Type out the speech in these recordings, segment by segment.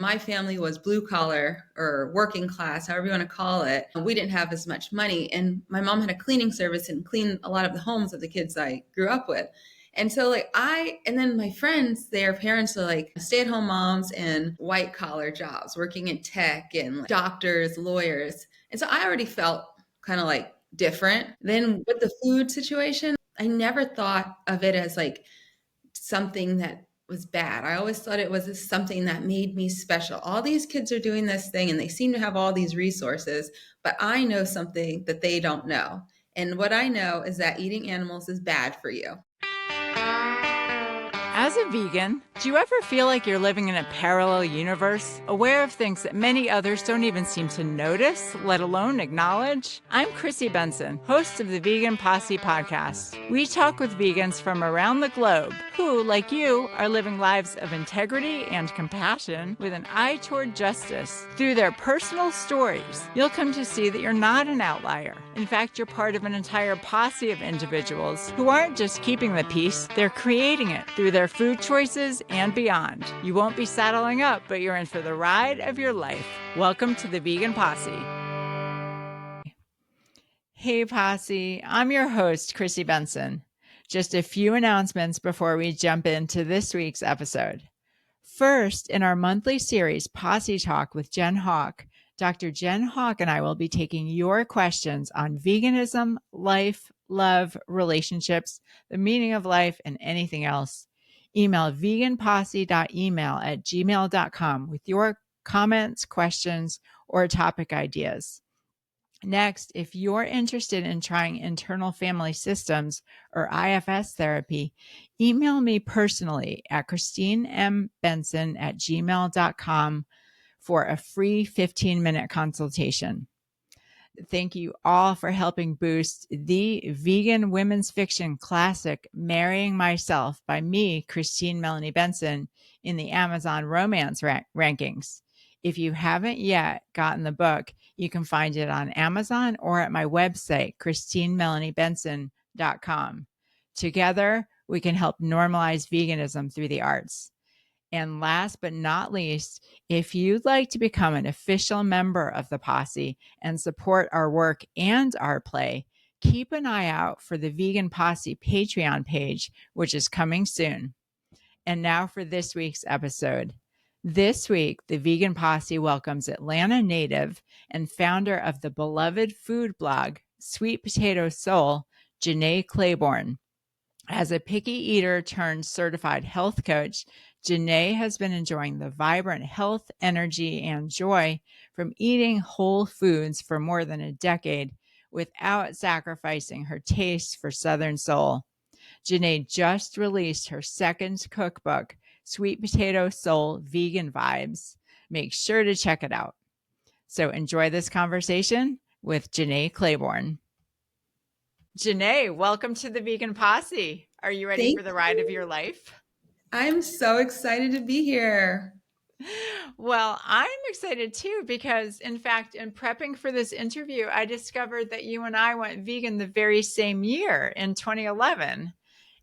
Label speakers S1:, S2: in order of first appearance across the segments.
S1: My family was blue collar or working class, however you want to call it. We didn't have as much money. And my mom had a cleaning service and cleaned a lot of the homes of the kids I grew up with. And so and then my friends, their parents are like stay-at-home moms and white collar jobs, working in tech and doctors, lawyers. And so I already felt kind of like different. Then with the food situation, I never thought of it as like something that was bad. I always thought it was something that made me special. All these kids are doing this thing and they seem to have all these resources, but I know something that they don't know. And what I know is that eating animals is bad for you.
S2: As a vegan, do you ever feel like you're living in a parallel universe, aware of things that many others don't even seem to notice, let alone acknowledge? I'm Chrissy Benson, host of the Vegan Posse podcast. We talk with vegans from around the globe who, like you, are living lives of integrity and compassion with an eye toward justice. Through their personal stories, you'll come to see that you're not an outlier. In fact, you're part of an entire posse of individuals who aren't just keeping the peace, they're creating it through their food choices and beyond. You won't be saddling up, but you're in for the ride of your life. Welcome to the Vegan Posse. Hey Posse, I'm your host, Chrissy Benson. Just a few announcements before we jump into this week's episode. First, in our monthly series, Posse Talk with Jen Hawk, Dr. Jen Hawk and I will be taking your questions on veganism, life, love, relationships, the meaning of life, and anything else. Email veganposse.email@gmail.com with your comments, questions, or topic ideas. Next, if you're interested in trying internal family systems or IFS therapy, email me personally at christinembenson@gmail.com for a free 15-minute consultation. Thank you all for helping boost the vegan women's fiction classic, Marrying Myself by me, Christine Melanie Benson, in the Amazon romance rankings. If you haven't yet gotten the book, you can find it on Amazon or at my website, christinemelaniebenson.com. Together, we can help normalize veganism through the arts. And last but not least, if you'd like to become an official member of the Posse and support our work and our play, keep an eye out for the Vegan Posse Patreon page, which is coming soon. And now for this week's episode. This week, the Vegan Posse welcomes Atlanta native and founder of the beloved food blog, Sweet Potato Soul, Jenné Claiborne. As a picky eater turned certified health coach, Jenné has been enjoying the vibrant health, energy, and joy from eating whole foods for more than a decade without sacrificing her taste for Southern soul. Jenné just released her second cookbook, Sweet Potato Soul Vegan Vibes. Make sure to check it out. So enjoy this conversation with Jenné Claiborne. Jenné, welcome to the Vegan Posse. Are you ready for the ride of your life?
S1: I'm so excited to be here.
S2: Well, I'm excited too, because in fact, in prepping for this interview, I discovered that you and I went vegan the very same year in 2011.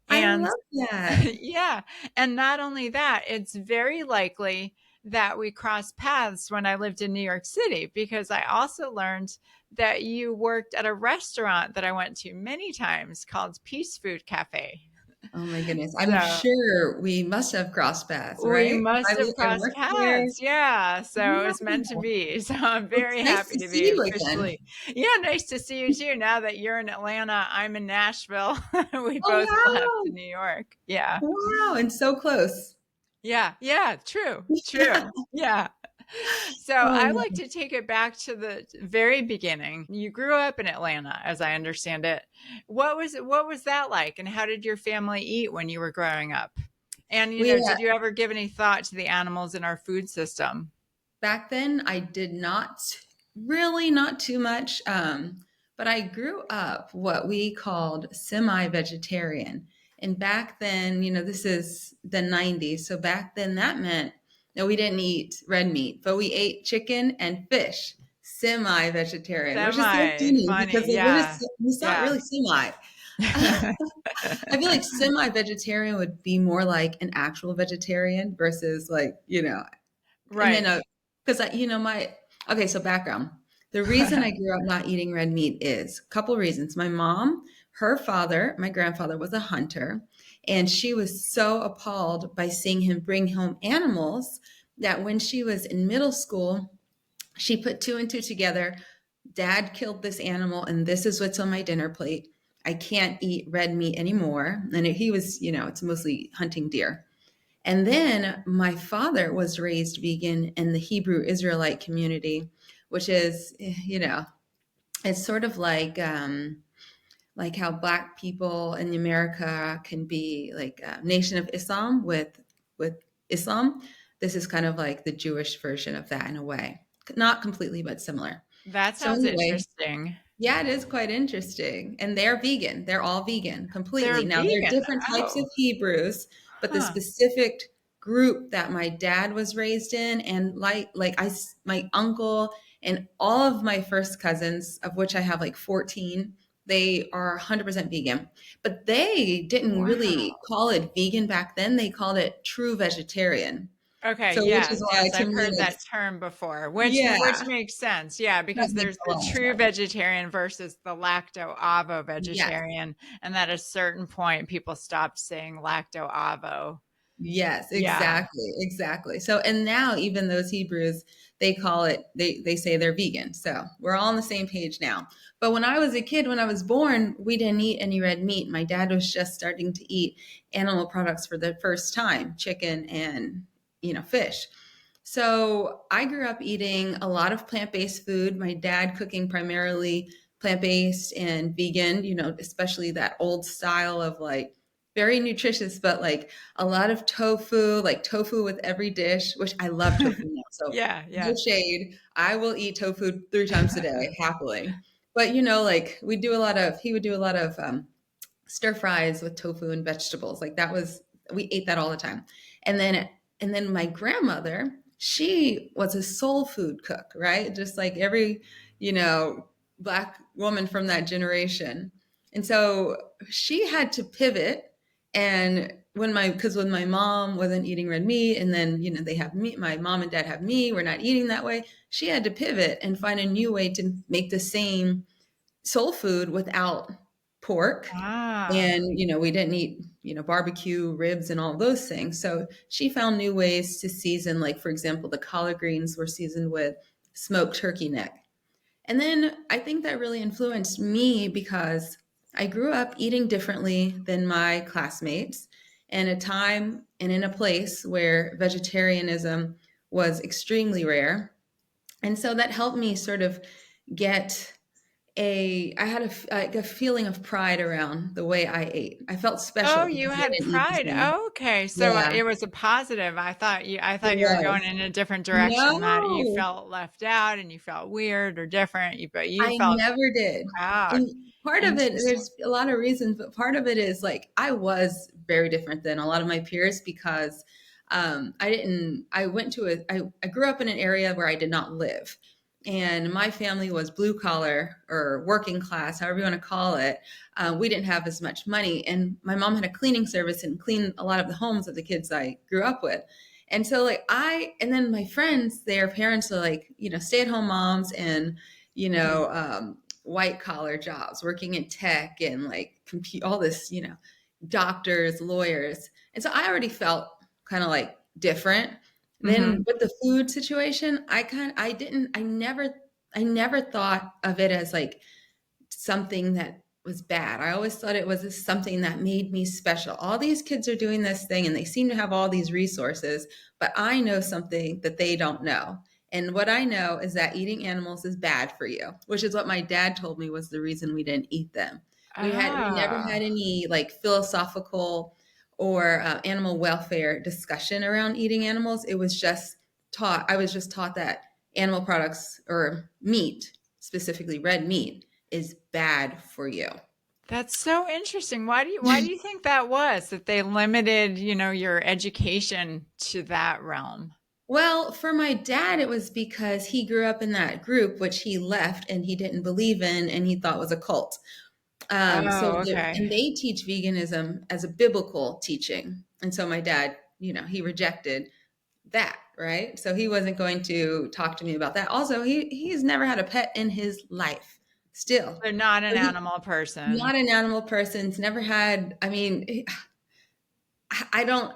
S1: I love that.
S2: Yeah. And not only that, it's very likely that we crossed paths when I lived in New York City, because I also learned that you worked at a restaurant that I went to many times called Peace Food Cafe.
S1: Oh my goodness. I'm sure we must have crossed paths, right?
S2: We must have crossed paths. Yeah. So it's meant to be. So I'm very happy to be officially. Yeah. Nice to see you too. Now that you're in Atlanta, I'm in Nashville. We both left to New York. Yeah.
S1: Wow. And so close.
S2: Yeah. Yeah. True. Yeah. So I'd like to take it back to the very beginning. You grew up in Atlanta, as I understand it. What was that like? And how did your family eat when you were growing up? And, did you ever give any thought to the animals in our food system?
S1: Back then, I did not too much. But I grew up what we called semi-vegetarian. And back then, this is the 90s. So back then that meant that we didn't eat red meat, but we ate chicken and fish, semi-vegetarian, which is so funny because it's not really semi. I feel like semi-vegetarian would be more like an actual vegetarian versus And then,
S2: Right.
S1: because okay, so background. The reason I grew up not eating red meat is a couple reasons. My mom, her father, my grandfather was a hunter, and she was so appalled by seeing him bring home animals that when she was in middle school, she put two and two together. Dad killed this animal, and this is what's on my dinner plate. I can't eat red meat anymore. And he was, it's mostly hunting deer. And then my father was raised vegan in the Hebrew Israelite community, which is, it's sort of like how Black people in America can be like a nation of Islam with Islam. This is kind of like the Jewish version of that in a way, not completely, but similar.
S2: That
S1: So
S2: sounds
S1: anyway,
S2: interesting.
S1: yeah, it is quite interesting. And they're vegan. They're all vegan
S2: They're
S1: completely. Now, there are
S2: vegan.
S1: different types of
S2: Oh,
S1: Hebrews, but the
S2: huh.
S1: specific group that my dad was raised in, and my uncle and all of my first cousins, of which I have like 14, they are 100% vegan. But they didn't
S2: Wow.
S1: really call it vegan back then. They called it true vegetarian.
S2: Okay,
S1: So, which
S2: yes,
S1: is why
S2: yes,
S1: to
S2: I've
S1: me,
S2: heard that
S1: it's,
S2: term before, which
S1: yeah,
S2: makes sense. Yeah,
S1: that
S2: because
S1: makes
S2: there's
S1: a
S2: the
S1: lot of
S2: true
S1: sense.
S2: vegetarian versus the lacto-avo
S1: Yes.
S2: vegetarian, and at a certain point, people stopped saying lacto-avo.
S1: Yes,
S2: Yeah.
S1: exactly, exactly. So, and now even those Hebrews, they call it, they say they're vegan. So we're all on the same page now. But when I was a kid, when I was born, we didn't eat any red meat. My dad was just starting to eat animal products for the first time, chicken and, fish. So I grew up eating a lot of plant-based food. My dad cooking primarily plant-based and vegan, especially that old style of like very nutritious, but like a lot of tofu, like tofu with every dish, which I love tofu now. So
S2: Yeah,
S1: no
S2: yeah.
S1: shade. I will eat tofu 3 times a day happily. But like he would do a lot of stir fries with tofu and vegetables. Like we ate that all the time. And then my grandmother, she was a soul food cook, right? Just like every, Black woman from that generation. And so she had to pivot. And when my mom wasn't eating red meat, and then, they have me, my mom and dad have me, we're not eating that way. She had to pivot and find a new way to make the same soul food without pork.
S2: Ah.
S1: And we didn't eat barbecue ribs and all those things. So she found new ways to season, like for example the collard greens were seasoned with smoked turkey neck. And then I think that really influenced me because I grew up eating differently than my classmates in a time and in a place where vegetarianism was extremely rare. And so that helped me sort of get I had like a feeling of pride around the way I ate. I felt
S2: Oh,
S1: special
S2: you
S1: because I
S2: had
S1: didn't eat the
S2: pride.
S1: same.
S2: Okay, so,
S1: Yeah,
S2: it was a positive. I
S1: it
S2: thought you were going
S1: was.
S2: in a different direction, that you
S1: No,
S2: felt left out and you felt weird or different, but you
S1: I
S2: felt
S1: never did.
S2: proud.
S1: And part of it,
S2: Interesting.
S1: there's a lot of reasons, but part of it is like I was very different than a lot of my peers because I didn't, I went to I grew up in an area where I did not live. And my family was blue collar or working class, however you want to call it. We didn't have as much money. And my mom had a cleaning service and cleaned a lot of the homes of the kids I grew up with. And so and then my friends, their parents are like, stay at home moms and, white collar jobs, working in tech and like compute all this, doctors, lawyers. And so I already felt kind of like different. Then
S2: Mhm.
S1: with the food situation, I never thought of it as like something that was bad. I always thought it was something that made me special. All these kids are doing this thing and they seem to have all these resources, but I know something that they don't know. And what I know is that eating animals is bad for you, which is what my dad told me was the reason we didn't eat them. We never
S2: Ah,
S1: had any like philosophical or animal welfare discussion around eating animals. It was just I was just taught that animal products or meat, specifically red meat, is bad for you.
S2: that's so interesting. Why do you think that was, that they limited, your education to that realm?
S1: Well, for my dad, it was because he grew up in that group, which he left and he didn't believe in and he thought was a cult.
S2: Oh, okay.
S1: And they teach veganism as a biblical teaching. And so my dad, he rejected that. right? So he wasn't going to talk to me about that. Also, he's never had a pet in his life. Still,
S2: They're not an
S1: so he,
S2: animal person.
S1: not an animal person. He's never had. I mean, I don't.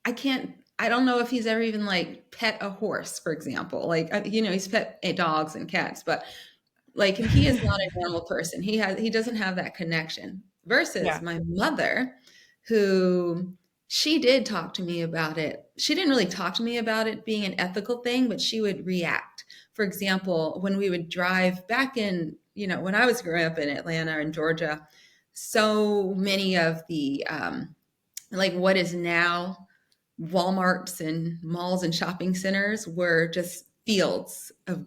S1: I can't. I don't know if he's ever even like pet a horse, for example. Like he's pet dogs and cats, but like he is not a normal person. He doesn't have that connection. Versus
S2: Yeah.
S1: my mother, who she did talk to me about it. She didn't really talk to me about it being an ethical thing, but she would react. For example, when we would drive back in, when I was growing up in Atlanta and Georgia, so many of the like what is now Walmarts and malls and shopping centers were just fields of,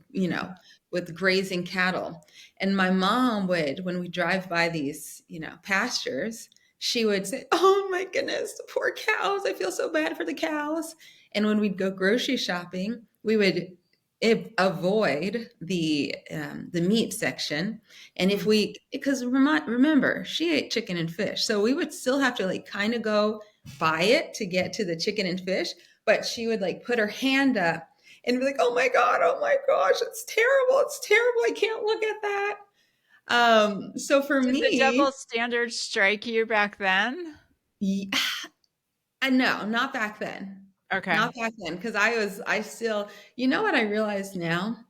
S1: with grazing cattle. And my mom would, when we drive by these, pastures, she would say, "Oh my goodness, the poor cows. I feel so bad for the cows." And when we'd go grocery shopping, we would avoid the meat section. And if
S2: Mhm.
S1: we, because remember, she ate chicken and fish, so we would still have to like kind of go buy it to get to the chicken and fish. But she would like put her hand up and be like, "Oh my god, oh my gosh, it's terrible, I can't look at that." So for
S2: Did the
S1: me,
S2: double standard strike you back then?
S1: yeah, I know, not back then.
S2: Okay.
S1: Not back then, because I still, what I realize now?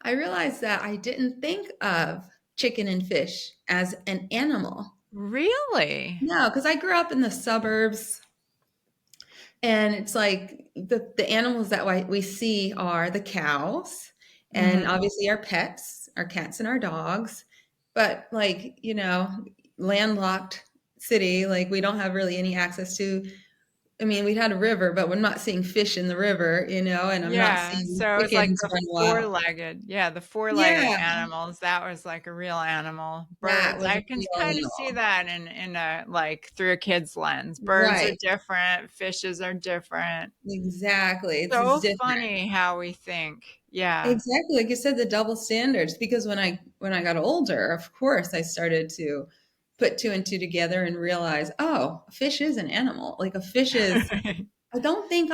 S1: I realized that I didn't think of chicken and fish as an animal.
S2: Really?
S1: No, because I grew up in the suburbs, and it's like the animals that we see are the cows, and
S2: Mhm.
S1: obviously our pets, our cats and our dogs. But like, landlocked city, like we don't have really any access to. I mean, we had a river, but we're not seeing fish in the river, and I'm not
S2: Yeah,
S1: seeing
S2: so it was like
S1: chickens
S2: the
S1: run wild.
S2: four-legged yeah, the four-legged
S1: Yeah,
S2: animals, that was like a real animal.
S1: that
S2: Birds,
S1: was a
S2: I can
S1: real
S2: kinda see
S1: animal.
S2: that in a like, through a kid's lens. Birds are
S1: Right.
S2: different, fishes are different.
S1: Exactly. It's
S2: So
S1: different.
S2: funny how we think. Yeah.
S1: Exactly. Like you said, the double standards. Because when I got older, of course, I started to put two and two together and realize, oh, a fish is an animal. Like a fish is. I don't think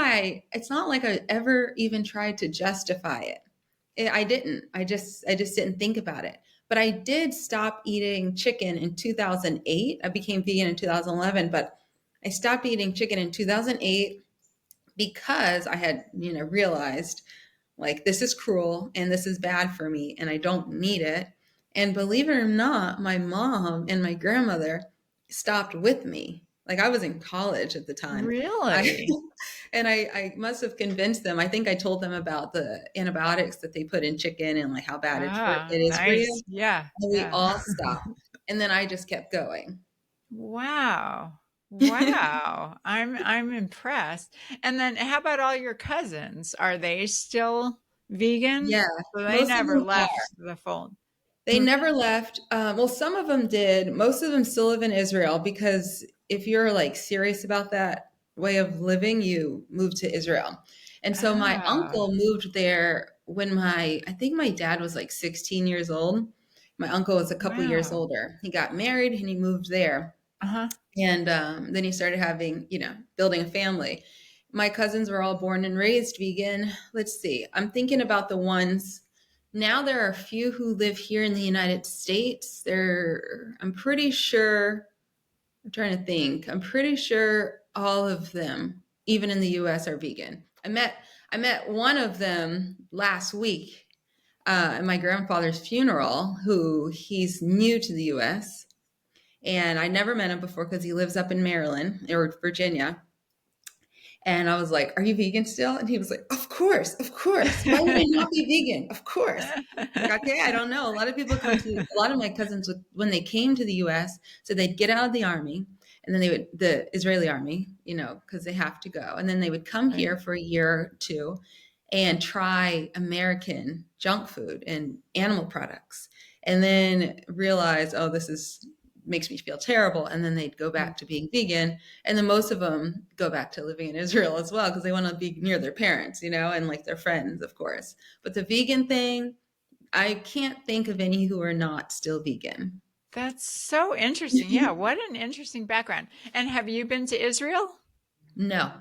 S1: It's not like I ever even tried to justify it. I didn't. I just didn't think about it. But I did stop eating chicken in 2008. I became vegan in 2011, but I stopped eating chicken in 2008 because I had, realized like this is cruel and this is bad for me and I don't need it. And believe it or not, my mom and my grandmother stopped with me. Like I was in college at the time. I
S2: Really?
S1: and I must have convinced them. I think I told them about the antibiotics that they put in chicken and like how bad it
S2: Ah,
S1: is for you.
S2: nice. Yeah,
S1: And we
S2: yeah.
S1: all stopped. And then I just kept going.
S2: Wow. Wow. I'm impressed. And then how about all your cousins? Are they still vegan?
S1: Yeah,
S2: So they
S1: most of
S2: never
S1: them
S2: left
S1: are.
S2: the fold.
S1: They
S2: Hmm.
S1: never left. Well, some of them did. Most of them still live in Israel because if you're like serious about that way of living, you move to Israel. And so my
S2: Ah,
S1: uncle moved there when I think my dad was like 16 years old. My uncle was a couple years
S2: wow.
S1: older. He got married and he moved there.
S2: Uh-huh.
S1: And then he started having, building a family. My cousins were all born and raised vegan. Let's see. I'm thinking about the ones. Now there are a few who live here in the United States. I'm pretty sure, I'm trying to think. I'm pretty sure all of them, even in the US, are vegan. I met one of them last week at my grandfather's funeral, who he's new to the US. And I never met him before because he lives up in Maryland or Virginia. And I was like, "Are you vegan still?" And he was like, "Of course, of course. Why would I not be vegan? Of course." Like, okay, I don't know. A lot of my cousins, when they came to the US, so they'd get out of the army and then the Israeli army, because they have to go. And then they would come
S2: Right.
S1: here for a year or two and try American junk food and animal products. And then realize, oh, makes me feel terrible. And then they'd go back to being vegan. And then most of them go back to living in Israel as well because they want to be near their parents, and like their friends, of course. But the vegan thing, I can't think of any who are not still vegan.
S2: That's so interesting. Yeah, what an interesting background. And have you been to Israel?
S1: No,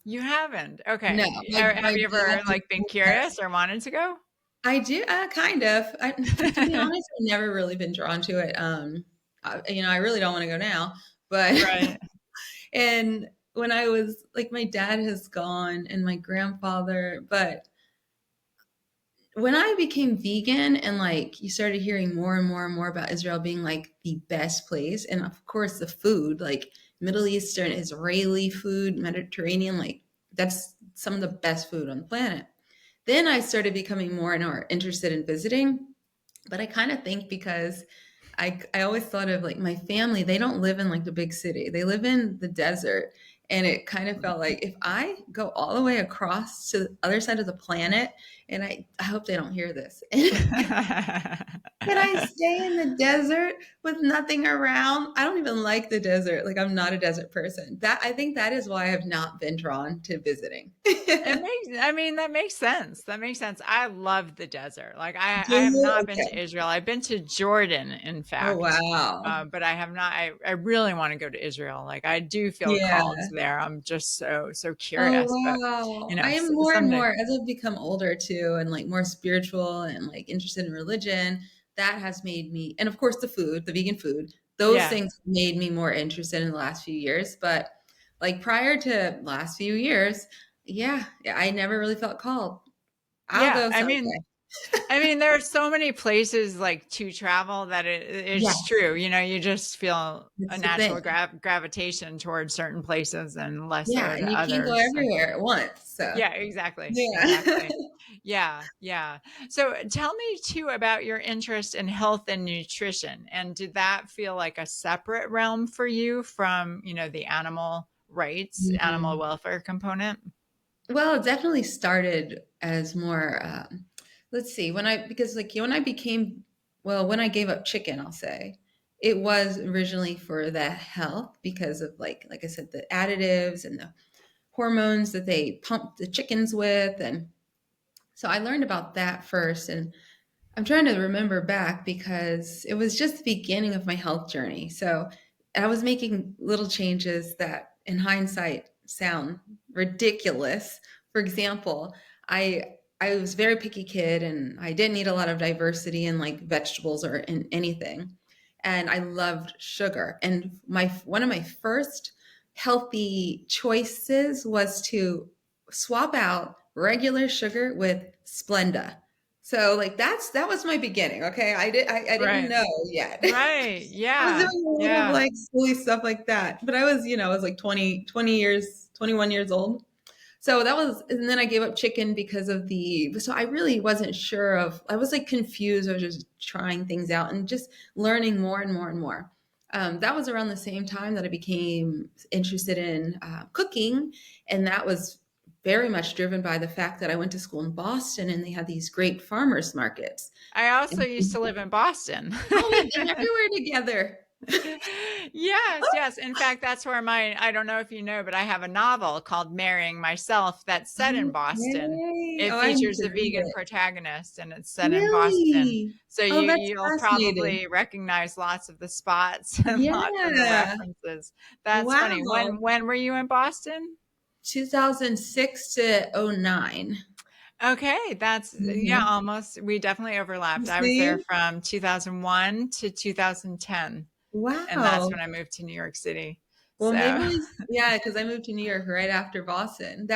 S2: You haven't?
S1: No,
S2: Okay.
S1: my
S2: Have you
S1: dad
S2: ever,
S1: has
S2: like, been
S1: full pass.
S2: curious or wanted to go?
S1: I do, kind of. To be honest, I've never really been drawn to it. I really don't want to go now, but
S2: Right.
S1: and when I was like, my dad has gone and my grandfather, but when I became vegan and like you started hearing more and more and more about Israel being like the best place, and of course the food, like Middle Eastern, Israeli food, Mediterranean, like that's some of the best food on the planet. Then I started becoming more and more interested in visiting. But I kind of think because I always thought of like my family, they don't live in like the big city. They live in the desert. And it kind of felt like if I go all the way across to the other side of the planet, and I hope they don't hear this, can I stay in the desert with nothing around? I don't even like the desert. Like I'm not a desert person. That I think that is why I have not been drawn to visiting.
S2: I mean, that makes sense. That makes sense. I love the desert. Like
S1: Do
S2: I have
S1: you?
S2: not been to
S1: Okay.
S2: Israel. I've been to Jordan, in
S1: Oh
S2: fact.
S1: wow.
S2: But I have not, I really want to go to Israel. Like I do feel called
S1: Yeah.
S2: there. I'm just so
S1: Oh
S2: curious, but
S1: wow. I am more and
S2: someday.
S1: more as I've become older too and like more spiritual and like interested in religion, that has made me, and of course the food, the vegan food, those
S2: Yeah.
S1: things made me more interested in the last few years. But like prior to last few years, yeah, I never really felt called. I'll
S2: Yeah.
S1: go someday.
S2: I mean, there are so many places like to travel that it's
S1: Yes,
S2: true. You just feel a
S1: that's the thing.
S2: natural gravitation towards certain places and
S1: Yeah,
S2: lesser
S1: and
S2: to
S1: you can't go
S2: others. So.
S1: everywhere at once. So
S2: Yeah, exactly,
S1: yeah.
S2: exactly. Yeah, yeah. So tell me too about your interest in health and nutrition. And did that feel like a separate realm for you from, the animal rights, animal
S1: Mhm.
S2: welfare component?
S1: Well, it definitely started as more, let's see, because like when I became, well, when I gave up chicken, I'll say, it was originally for the health because of like I said, the additives and the hormones that they pump the chickens with. And so I learned about that first. And I'm trying to remember back because it was just the beginning of my health journey. So I was making little changes that, in hindsight, sound ridiculous. For example, I was a very picky kid and I didn't eat a lot of diversity in like vegetables or in anything. And I loved sugar. And my one of my first healthy choices was to swap out regular sugar with Splenda. So like that was my beginning. Okay. I didn't
S2: Right.
S1: know yet.
S2: Right.
S1: I was
S2: Yeah.
S1: doing a lot of
S2: Yeah.
S1: like silly stuff like that. But I was like 20 years, 21 years old. So that was, and then I gave up chicken because of so I really wasn't sure I was like confused. I was just trying things out and just learning more and more and more. That was around the same time that I became interested in cooking. And that was very much driven by the fact that I went to school in Boston and they had these great farmers markets.
S2: I also
S1: And,
S2: used to live in Boston.
S1: oh, we've been everywhere together.
S2: Yes, yes. In fact, that's where I don't know if you know, but I have a novel called Marrying Myself that's set in Boston.
S1: Okay.
S2: It
S1: Oh, I need
S2: features
S1: to
S2: a
S1: read
S2: vegan
S1: it.
S2: protagonist and it's set in Boston.
S1: Really?
S2: So
S1: Oh, that's
S2: you'll
S1: fascinating.
S2: probably recognize lots of the spots and lots of the
S1: Yeah.
S2: references. That's funny.
S1: Wow.
S2: When were you in Boston?
S1: 2006 to '09.
S2: Okay, that's yeah,
S1: Mhm.
S2: almost. We definitely
S1: You
S2: overlapped. I was there
S1: see?
S2: from 2001 to 2010, and that's
S1: Wow.
S2: when I moved to New York City.
S1: Well, maybe
S2: So,
S1: yeah, because I moved to New York right after Boston.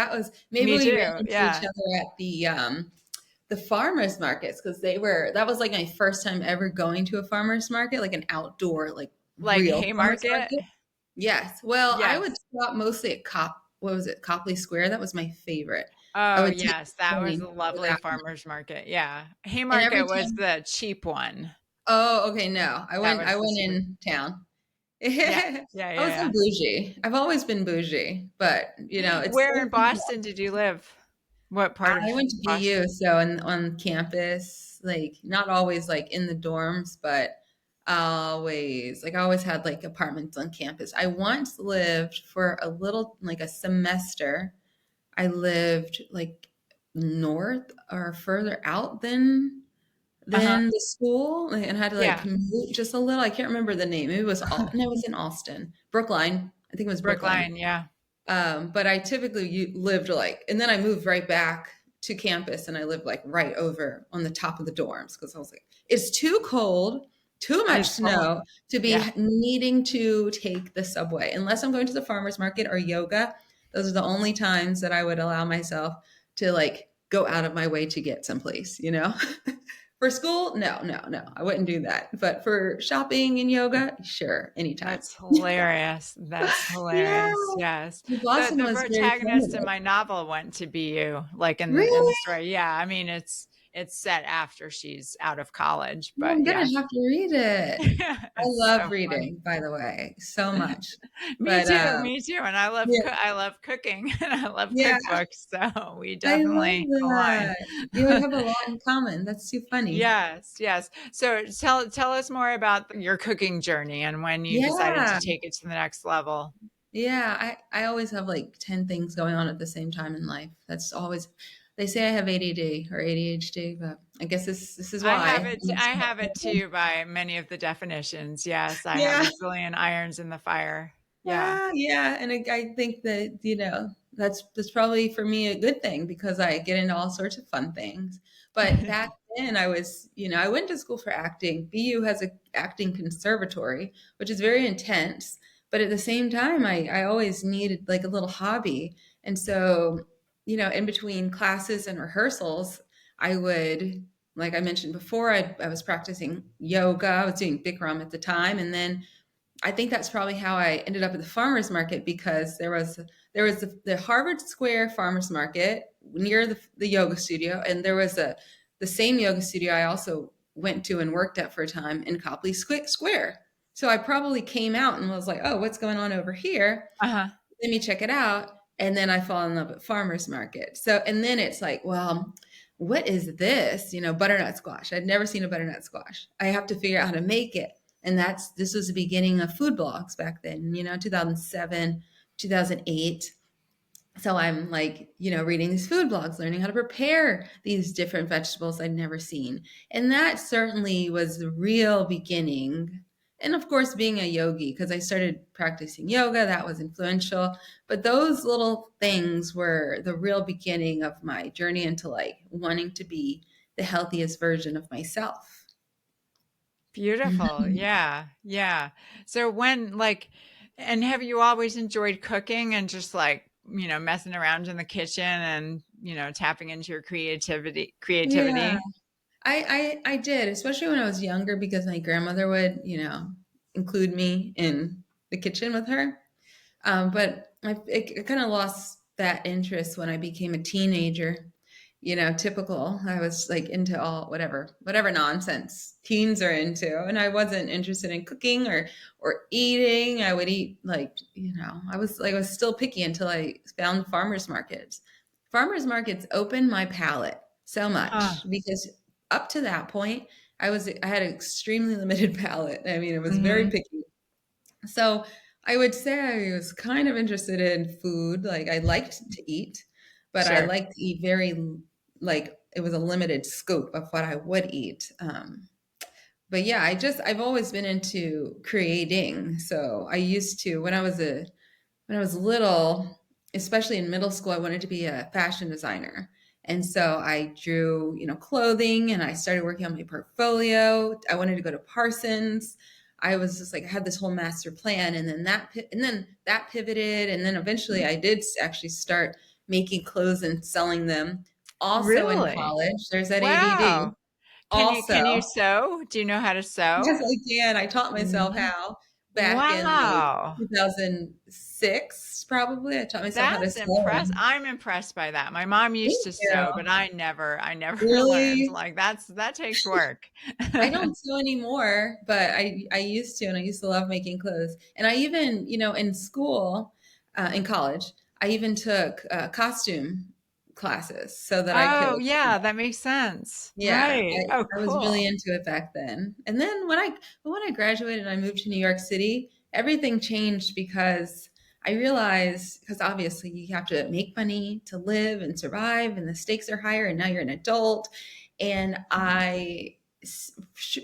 S1: Maybe
S2: me
S1: we ran
S2: too.
S1: into each
S2: Yeah.
S1: other at the farmers markets because that was like my first time ever going to a farmers market, like an outdoor, like
S2: Like
S1: real farmers
S2: Haymarket?
S1: market. Yes. Well, I would
S2: Yes.
S1: shop mostly at what was it, Copley Square? That was my favorite. I
S2: Oh,
S1: would take
S2: yes,
S1: the
S2: that was
S1: train
S2: a
S1: to
S2: lovely
S1: that one.
S2: farmer's market. Yeah.
S1: And every
S2: Haymarket was
S1: time,
S2: the cheap one.
S1: oh, okay, no.
S2: That
S1: I
S2: was the
S1: went
S2: super.
S1: in town.
S2: Yeah.
S1: I
S2: Yeah,
S1: was so
S2: yeah,
S1: bougie. I've always been bougie, but
S2: yeah.
S1: it's
S2: Where in
S1: so
S2: Boston did you live? What part of
S1: I went to
S2: Boston?
S1: BU, so on campus, like not always like in the dorms, but I always had like apartments on campus. I once lived for a little like a semester. I lived like north or further out
S2: Uh-huh.
S1: than the school and had to like
S2: Yeah.
S1: commute just a little. I can't remember the name. Maybe it was no, it was in Alston. Brookline. I think it was Brookline.
S2: Brookline, yeah.
S1: But I typically lived like, and then I moved right back to campus and I lived like right over on the top of the dorms because I was like, it's too cold, too
S2: It
S1: much
S2: is cold.
S1: snow to be
S2: Yeah.
S1: needing to take the subway. Unless I'm going to the farmer's market or yoga, those are the only times that I would allow myself to like go out of my way to get someplace, you know? For school, no, no, no, I wouldn't do that. But for shopping and yoga, sure, anytime.
S2: That's hilarious. That's
S1: Yeah.
S2: hilarious. Yes.
S1: Boston
S2: The
S1: was very
S2: protagonist in
S1: formative.
S2: my novel went to BU, like in
S1: Really?
S2: the story. Yeah. I mean, it's set after she's out of college,
S1: Oh,
S2: but
S1: I'm
S2: yeah.
S1: gonna have to read it. I
S2: It's
S1: love
S2: so fun.
S1: reading, by the way, so much.
S2: Me
S1: But
S2: too. Me too. And
S1: yeah,
S2: I love cooking and I love
S1: yeah,
S2: cookbooks. So we
S1: I love
S2: definitely align.
S1: that. You would have a lot in common. That's too funny.
S2: Yes, yes. So tell us more about your cooking journey and when you decided to
S1: Yeah,
S2: take it to the next level.
S1: yeah. I always have like 10 things going on at the same time in life. That's always, they say I have ADD or ADHD, but I guess this is why.
S2: I have it too by many of the definitions. Yes, I have a
S1: Yeah.
S2: zillion irons in the fire. Yeah.
S1: Yeah, and I think that that's probably for me a good thing because I get into all sorts of fun things. But back then, I was I went to school for acting. BU has a acting conservatory, which is very intense. But at the same time, I always needed like a little hobby, and so in between classes and rehearsals, I would. Like I mentioned before, I was practicing yoga. I was doing Bikram at the time, and then I think that's probably how I ended up at the farmers market because there was the Harvard Square farmers market near the yoga studio, and there was the same yoga studio I also went to and worked at for a time in Copley Square. So I probably came out and was like, "Oh, what's going on over here?
S2: Uh-huh.
S1: Let me check it out." And then I fall in love with farmers market. So and then it's like, well, what is this? Butternut squash. I'd never seen a butternut squash. I have to figure out how to make it. And this was the beginning of food blogs back then, 2007, 2008. So I'm like, reading these food blogs, learning how to prepare these different vegetables I'd never seen. And that certainly was the real beginning. And of course, being a yogi, because I started practicing yoga, that was influential. But those little things were the real beginning of my journey into like wanting to be the healthiest version of myself.
S2: Beautiful.
S1: Mhm.
S2: Yeah. Yeah. So and have you always enjoyed cooking and just like, messing around in the kitchen and, tapping into your
S1: Yeah.
S2: creativity?
S1: I did, especially when I was younger, because my grandmother would, include me in the kitchen with her. But it kind of lost that interest when I became a teenager. Typical. I was like into all whatever nonsense teens are into, and I wasn't interested in cooking or eating. I would eat like I was still picky until I found farmers markets. Farmers markets opened my palate so much
S2: Huh.
S1: because up to that point I had an extremely limited palate. I mean, it was very
S2: Hmm.
S1: picky. So I would say I was kind of interested in food. Like I liked to eat, but I
S2: Sure.
S1: liked to eat like it was a limited scope of what I would eat. But yeah, I've always been into creating. So I used to when I was little, especially in middle school, I wanted to be a fashion designer. And so I drew, clothing and I started working on my portfolio. I wanted to go to Parsons. I was just like, I had this whole master plan and then that pivoted. And then eventually I did actually start making clothes and selling them. Also in
S2: Really?
S1: college, there's that ADD.
S2: Wow. Can you
S1: Also,
S2: sew? Do you know how to
S1: yes,
S2: sew?
S1: I can. I taught myself
S2: Mhm.
S1: how back in like
S2: Wow.
S1: 2006, probably. I taught myself how to
S2: That's
S1: sew.
S2: I'm impressed by that. My mom used
S1: Thank
S2: to sew,
S1: you.
S2: but I never learned.
S1: Really?
S2: Like that takes work.
S1: I don't sew anymore, but I used to, and I used to love making clothes. And I even, in school, in college, I even took costume classes so that I could.
S2: Oh, yeah, that makes sense.
S1: Yeah,
S2: Right. Oh,
S1: I was really
S2: cool.
S1: into it back then. And then when I graduated and I moved to New York City, everything changed because I realized because obviously you have to make money to live and survive and the stakes are higher and now you're an adult. And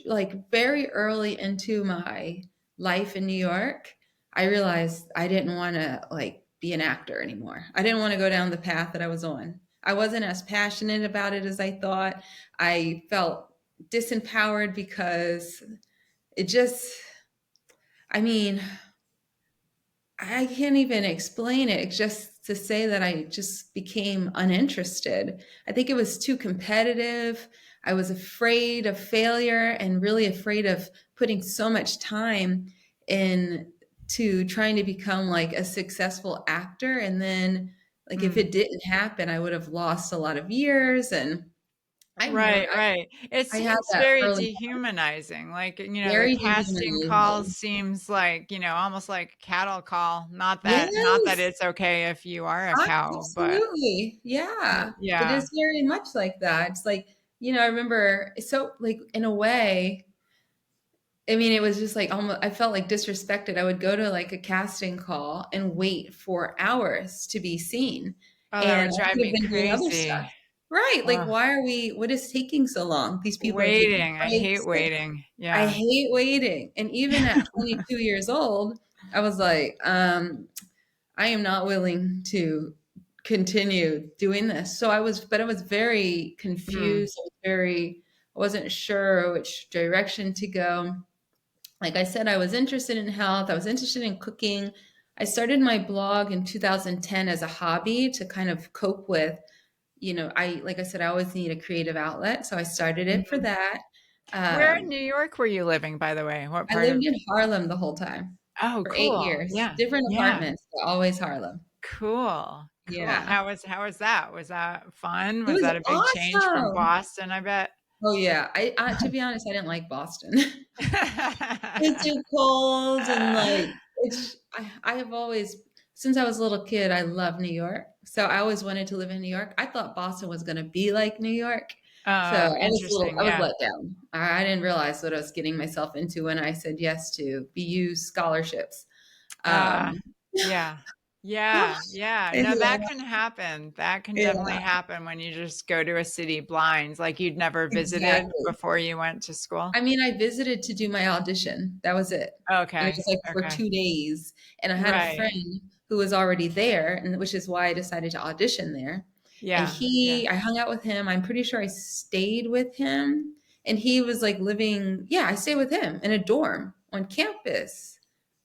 S1: like very early into my life in New York, I realized I didn't want to like be an actor anymore. I didn't want to go down the path that I was on. I wasn't as passionate about it as I thought. I felt disempowered because it just, I mean, I can't even explain it, just to say that I just became uninterested. I think it was too competitive. I was afraid of failure and really afraid of putting so much time in to trying to become like a successful actor. And then, like, if
S2: Mm.
S1: it didn't happen, I would have lost a lot of years. And I've
S2: Right,
S1: never,
S2: right. It
S1: I had
S2: seems
S1: that
S2: very
S1: early,
S2: dehumanizing. Like, the
S1: very
S2: casting call
S1: dehumanizing.
S2: seems like, almost like a cattle call. Not that
S1: Yes.
S2: it's okay if you are a cow, but
S1: Absolutely. Yeah. It
S2: yeah.
S1: is very much like that. It's like, I remember, so like in a way, I mean, it was just like almost, I felt like disrespected. I would go to like a casting call and wait for hours to be seen.
S2: Oh, that
S1: And
S2: would
S1: I
S2: drive
S1: could have
S2: me
S1: been doing other stuff.
S2: crazy.
S1: Right. Like,
S2: Ugh.
S1: what is taking so long? These people are taking
S2: Waiting. I hate
S1: breaks.
S2: waiting.
S1: I
S2: Yeah.
S1: hate waiting. And even at 22 years old, I was like, I am not willing to continue doing this. But I was very
S2: Mm.
S1: confused. I wasn't sure which direction to go. Like I said, I was interested in health. I was interested in cooking. I started my blog in 2010 as a hobby to kind of cope with, like I said, I always need a creative outlet. So I started it for
S2: Mhm.
S1: that.
S2: Where in
S1: Um,
S2: New York were you living, by the way? What
S1: I
S2: part
S1: lived
S2: of
S1: in Harlem the whole time
S2: Oh,
S1: for eight
S2: cool.
S1: years,
S2: Yeah.
S1: different
S2: Yeah.
S1: apartments, but always Harlem.
S2: Cool. Cool.
S1: Yeah.
S2: How was that? Was that fun?
S1: It
S2: Was
S1: was
S2: that a big change from
S1: awesome.
S2: Boston, I bet?
S1: Oh yeah, to be honest, I didn't like Boston. It's too cold and like I have always since I was a little kid, I loved New York. So I always wanted to live in New York. I thought Boston was going to be like New York. So
S2: Oh, interesting.
S1: I was
S2: Yeah.
S1: let down. I didn't realize what I was getting myself into when I said yes to BU scholarships.
S2: Uh,
S1: Um,
S2: yeah. Yeah. Yeah. No,
S1: yeah,
S2: that can happen. That can definitely
S1: yeah,
S2: happen when you just go to a city blind, like you'd never visited
S1: exactly.
S2: before you went to school.
S1: I mean, I visited to do my audition. That was it. And it
S2: Okay.
S1: was like for
S2: Okay.
S1: 2 days. And I had a
S2: Right.
S1: friend who was already there, and which is why I decided to audition there. And
S2: Yeah. Yeah.
S1: I hung out with him. I'm pretty sure I stayed with him. And he was like I stayed with him in a dorm on campus,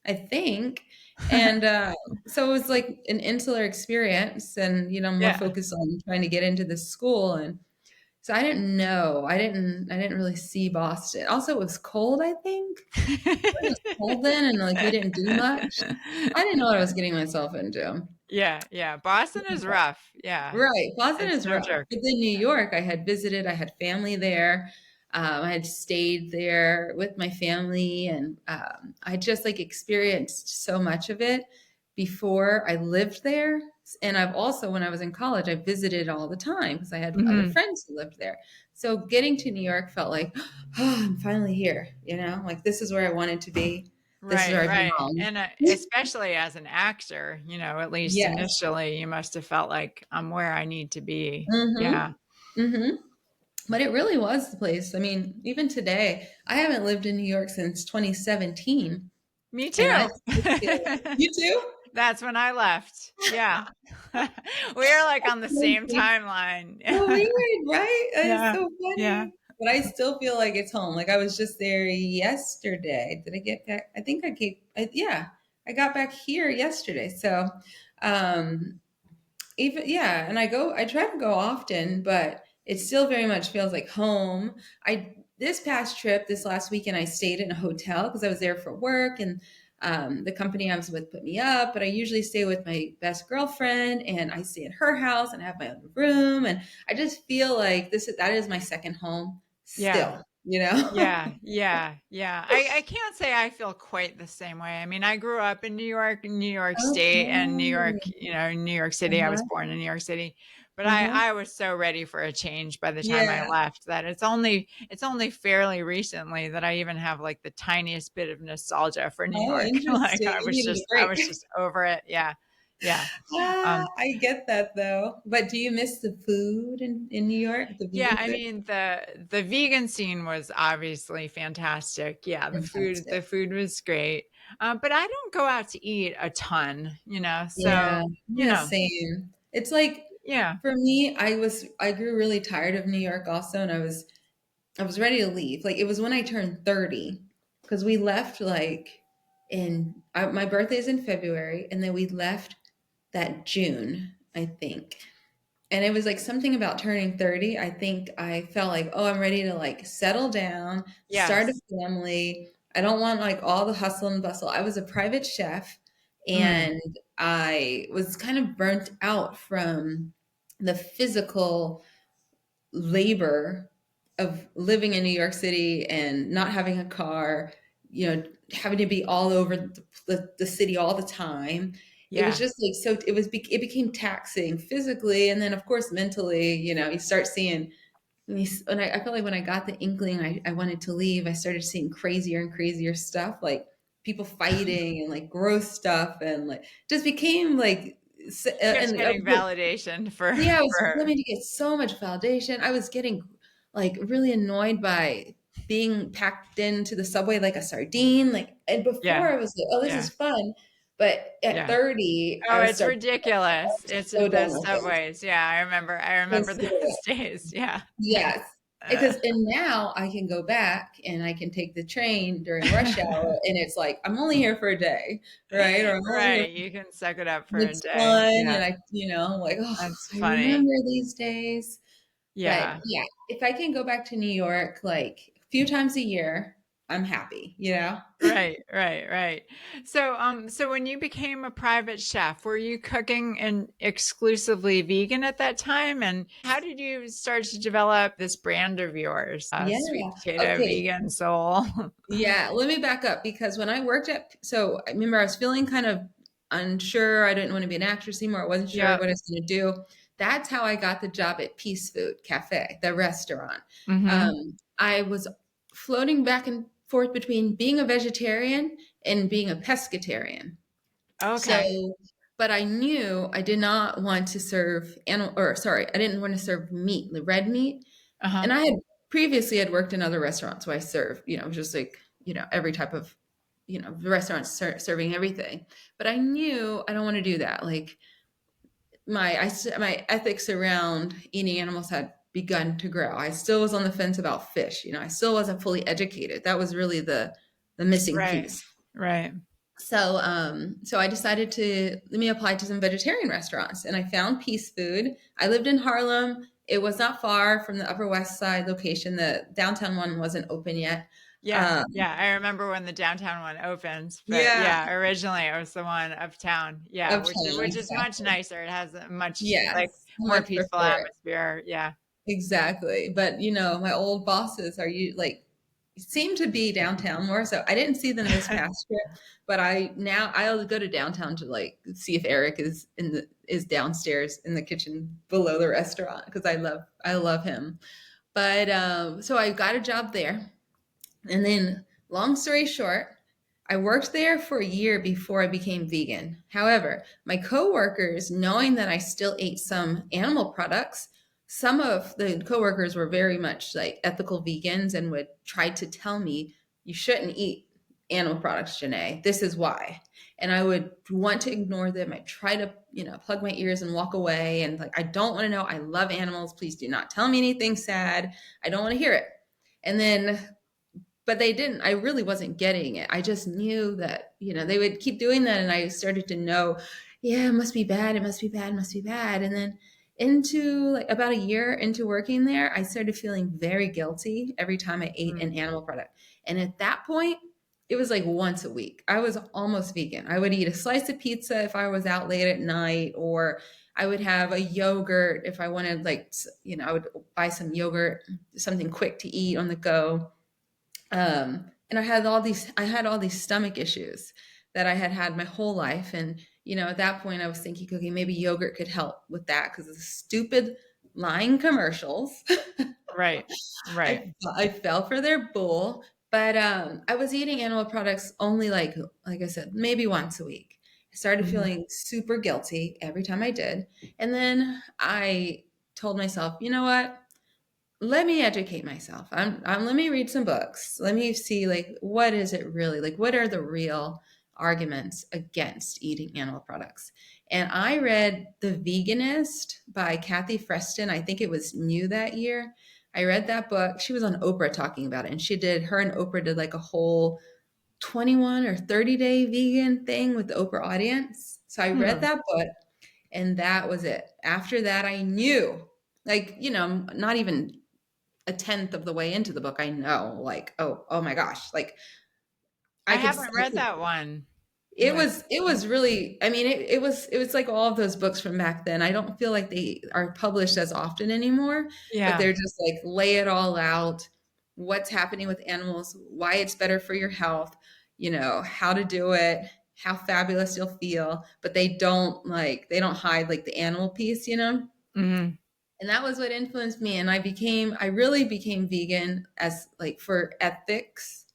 S1: I think. And so it was like an insular experience, and more
S2: Yeah.
S1: focused on trying to get into the school. And so I didn't know. I didn't really see Boston. Also, it was cold, I think. It was cold then, and like we didn't do much. I didn't know what I was getting myself into.
S2: Yeah, yeah. Boston is rough. Yeah.
S1: Right. Boston
S2: It's
S1: is
S2: no
S1: rough.
S2: joke.
S1: But then New York, I had visited, I had family there. I had stayed there with my family, and I just like experienced so much of it before I lived there. And I've also, when I was in college, I visited all the time because I had other
S2: Mhm.
S1: friends who lived there. So getting to New York felt like, oh, I'm finally here, like this is where I wanted to be. This is
S2: Right,
S1: where I
S2: right.
S1: belong.
S2: And, especially as an actor, at least
S1: Yes.
S2: initially, you must have felt like, "I'm where I need to be."
S1: Mm-hmm.
S2: Yeah.
S1: Mm-hmm. But it really was the place. I mean, even today, I haven't lived in New York since 2017,
S2: Me
S1: and I
S2: too.
S1: still feel you too?
S2: That's when I left. Yeah. We are, like, on the same
S1: Crazy.
S2: timeline.
S1: So weird, right? It's
S2: Yeah.
S1: so
S2: Yeah.
S1: funny. But I still feel like it's home. Like I was just there yesterday. Did I get back? I think yeah, I got back here yesterday. So, um, even yeah, and I try to go often, but it still very much feels like home. I This past trip, this last weekend, I stayed in a hotel because I was there for work, and the company I was with put me up. But I usually stay with my best girlfriend, and I stay at her house, and I have my own room, and I just feel like that is my second home
S2: Yeah.
S1: still.
S2: Yeah, yeah, yeah. I can't say I feel quite the same way. I mean, I grew up in New York State, and
S1: Okay.
S2: New York City. I was
S1: Uh-huh.
S2: born in New York City, but
S1: Uh-huh.
S2: I was so ready for a change by the time I
S1: Yeah.
S2: left that it's only fairly recently that I even have like the tiniest bit of nostalgia for New
S1: Oh,
S2: York. Like
S1: interesting. You needed a
S2: I
S1: break.
S2: was just over it. Yeah. Yeah.
S1: Ah,
S2: Um,
S1: I get that though. But do you miss the food in New York? The
S2: Yeah,
S1: vegan
S2: I
S1: food?
S2: mean, the vegan scene was obviously fantastic. Yeah, the
S1: Fantastic.
S2: food was great. But I don't go out to eat a ton, so,
S1: Yeah,
S2: you
S1: yeah,
S2: know,
S1: same. It's like
S2: yeah.
S1: for me, I grew really tired of New York also, and I was ready to leave. Like it was when I turned 30 because we left like my birthday's in February, and then we left that June, I think. And it was like something about turning 30. I think I felt like, oh, I'm ready to like settle down, start a
S2: Yes.
S1: family. I don't want like all the hustle and bustle. I was a private chef,
S2: Mm,
S1: and I was kind of burnt out from the physical labor of living in New York City and not having a car, having to be all over the city all the time. It was
S2: yeah.
S1: just like so it became taxing physically, and then of course mentally, you start seeing I felt like when I got the inkling I wanted to leave, I started seeing crazier and crazier stuff, like people fighting and like gross stuff, and like just became like
S2: Just
S1: and
S2: getting validation for
S1: yeah, I was
S2: for
S1: coming to get so much validation. I was getting like really annoyed by being packed into the subway like a sardine. Like, and before
S2: yeah,
S1: I was like, oh, this
S2: yeah,
S1: is fun. But at
S2: yeah.
S1: 30,
S2: Oh,
S1: I was
S2: it's
S1: starting
S2: ridiculous. It's
S1: so done
S2: the
S1: with it.
S2: subways. Yeah, I remember
S1: Just so
S2: those days. Yeah. Yeah.
S1: yes. Because and now I can go back and I can take the train during rush hour, and it's like I'm only here for a day, right? Or I'm only here.
S2: Right. You can suck it up for a
S1: It's
S2: day.
S1: fun,
S2: Yeah.
S1: and like, oh,
S2: That's
S1: I
S2: funny.
S1: remember these days. But
S2: Yeah.
S1: yeah, if I can go back to New York like a few times a year, I'm happy.
S2: Right, right, right. So when you became a private chef, were you cooking and exclusively vegan at that time? And how did you start to develop this brand of yours,
S1: Yeah.
S2: Sweet Potato
S1: Okay.
S2: Vegan Soul?
S1: Yeah. Let me back up because when I worked so I remember I was feeling kind of unsure. I didn't want to be an actress anymore. I wasn't sure
S2: Yep.
S1: what I was going to do. That's how I got the job at Peace Food Cafe, the restaurant.
S2: Mm-hmm.
S1: I was floating back and forth between being a vegetarian and being a pescatarian.
S2: Okay.
S1: So, but I knew I did not want to serve animal, or sorry, I didn't want to serve meat, the red meat.
S2: Uh-huh.
S1: And I had previously had worked in other restaurants, so I served, just like, every type of, the restaurants serving everything. But I knew I don't want to do that. Like my ethics around eating animals had begun to grow. I still was on the fence about fish. I still wasn't fully educated. That was really the missing
S2: Right.
S1: piece.
S2: Right.
S1: So I decided to let me apply to some vegetarian restaurants, and I found Peace Food. I lived in Harlem. It was not far from the Upper West Side location. The downtown one wasn't open yet.
S2: Yeah.
S1: Um,
S2: Yeah. I remember when the downtown one opens, but
S1: yeah,
S2: yeah, originally it was the one uptown. Yeah,
S1: uptown,
S2: which is much
S1: exactly.
S2: nicer. It has a much like
S1: Yes, I
S2: more
S1: much
S2: peaceful
S1: prefer.
S2: atmosphere. Yeah.
S1: Exactly. But my old bosses are you like seem to be downtown more. So I didn't see them this past trip, but I'll go to downtown to like see if Eric is downstairs in the kitchen below the restaurant because I love him. But so I got a job there. And then, long story short, I worked there for a year before I became vegan. However, my coworkers, knowing that I still ate some animal products, some of the coworkers were very much like ethical vegans and would try to tell me, you shouldn't eat animal products, Jenné. This is why. And I would want to ignore them. I try to, plug my ears and walk away. And like, I don't want to know. I love animals. Please do not tell me anything sad. I don't want to hear it. And then but they didn't. I really wasn't getting it. I just knew that, they would keep doing that. And I started to know, yeah, it must be bad. It must be bad. It must be bad. And then into like about a year into working there, I started feeling very guilty every time I ate an
S2: Mm.
S1: animal product. And at that point, it was like once a week. I was almost vegan. I would eat a slice of pizza if I was out late at night, or I would have a yogurt if I wanted, like, I would buy some yogurt, something quick to eat on the go. And I had all these stomach issues that I had had my whole life. And, at that point I was thinking, okay, maybe yogurt could help with that because of the stupid lying commercials.
S2: Right. Right.
S1: I fell for their bull, but I was eating animal products only like I said, maybe once a week. I started
S2: Mhm.
S1: feeling super guilty every time I did. And then I told myself, you know what? Let me educate myself. Let me read some books. Let me see like what is it really like? What are the real arguments against eating animal products. And I read The Veganist by Kathy Freston. I think it was new that year. I read that book. She was on Oprah talking about it. And her and Oprah did like a whole 21 or 30-day vegan thing with the Oprah audience. So I read
S2: Hmm.
S1: that book and that was it. After that, I knew, like, not even a tenth of the way into the book, I know, like, oh my gosh, like
S2: I
S1: I
S2: haven't read
S1: could
S2: that one.
S1: it
S2: With
S1: was really, I mean, it was like all of those books from back then. I don't feel like they are published as often anymore, but
S2: yeah.
S1: they're just like lay it all out, what's happening with animals, why it's better for your health, how to do it, how fabulous you'll feel, but they don't hide like the animal piece.
S2: Hmm.
S1: And that was what influenced me. And I really became vegan as like for ethics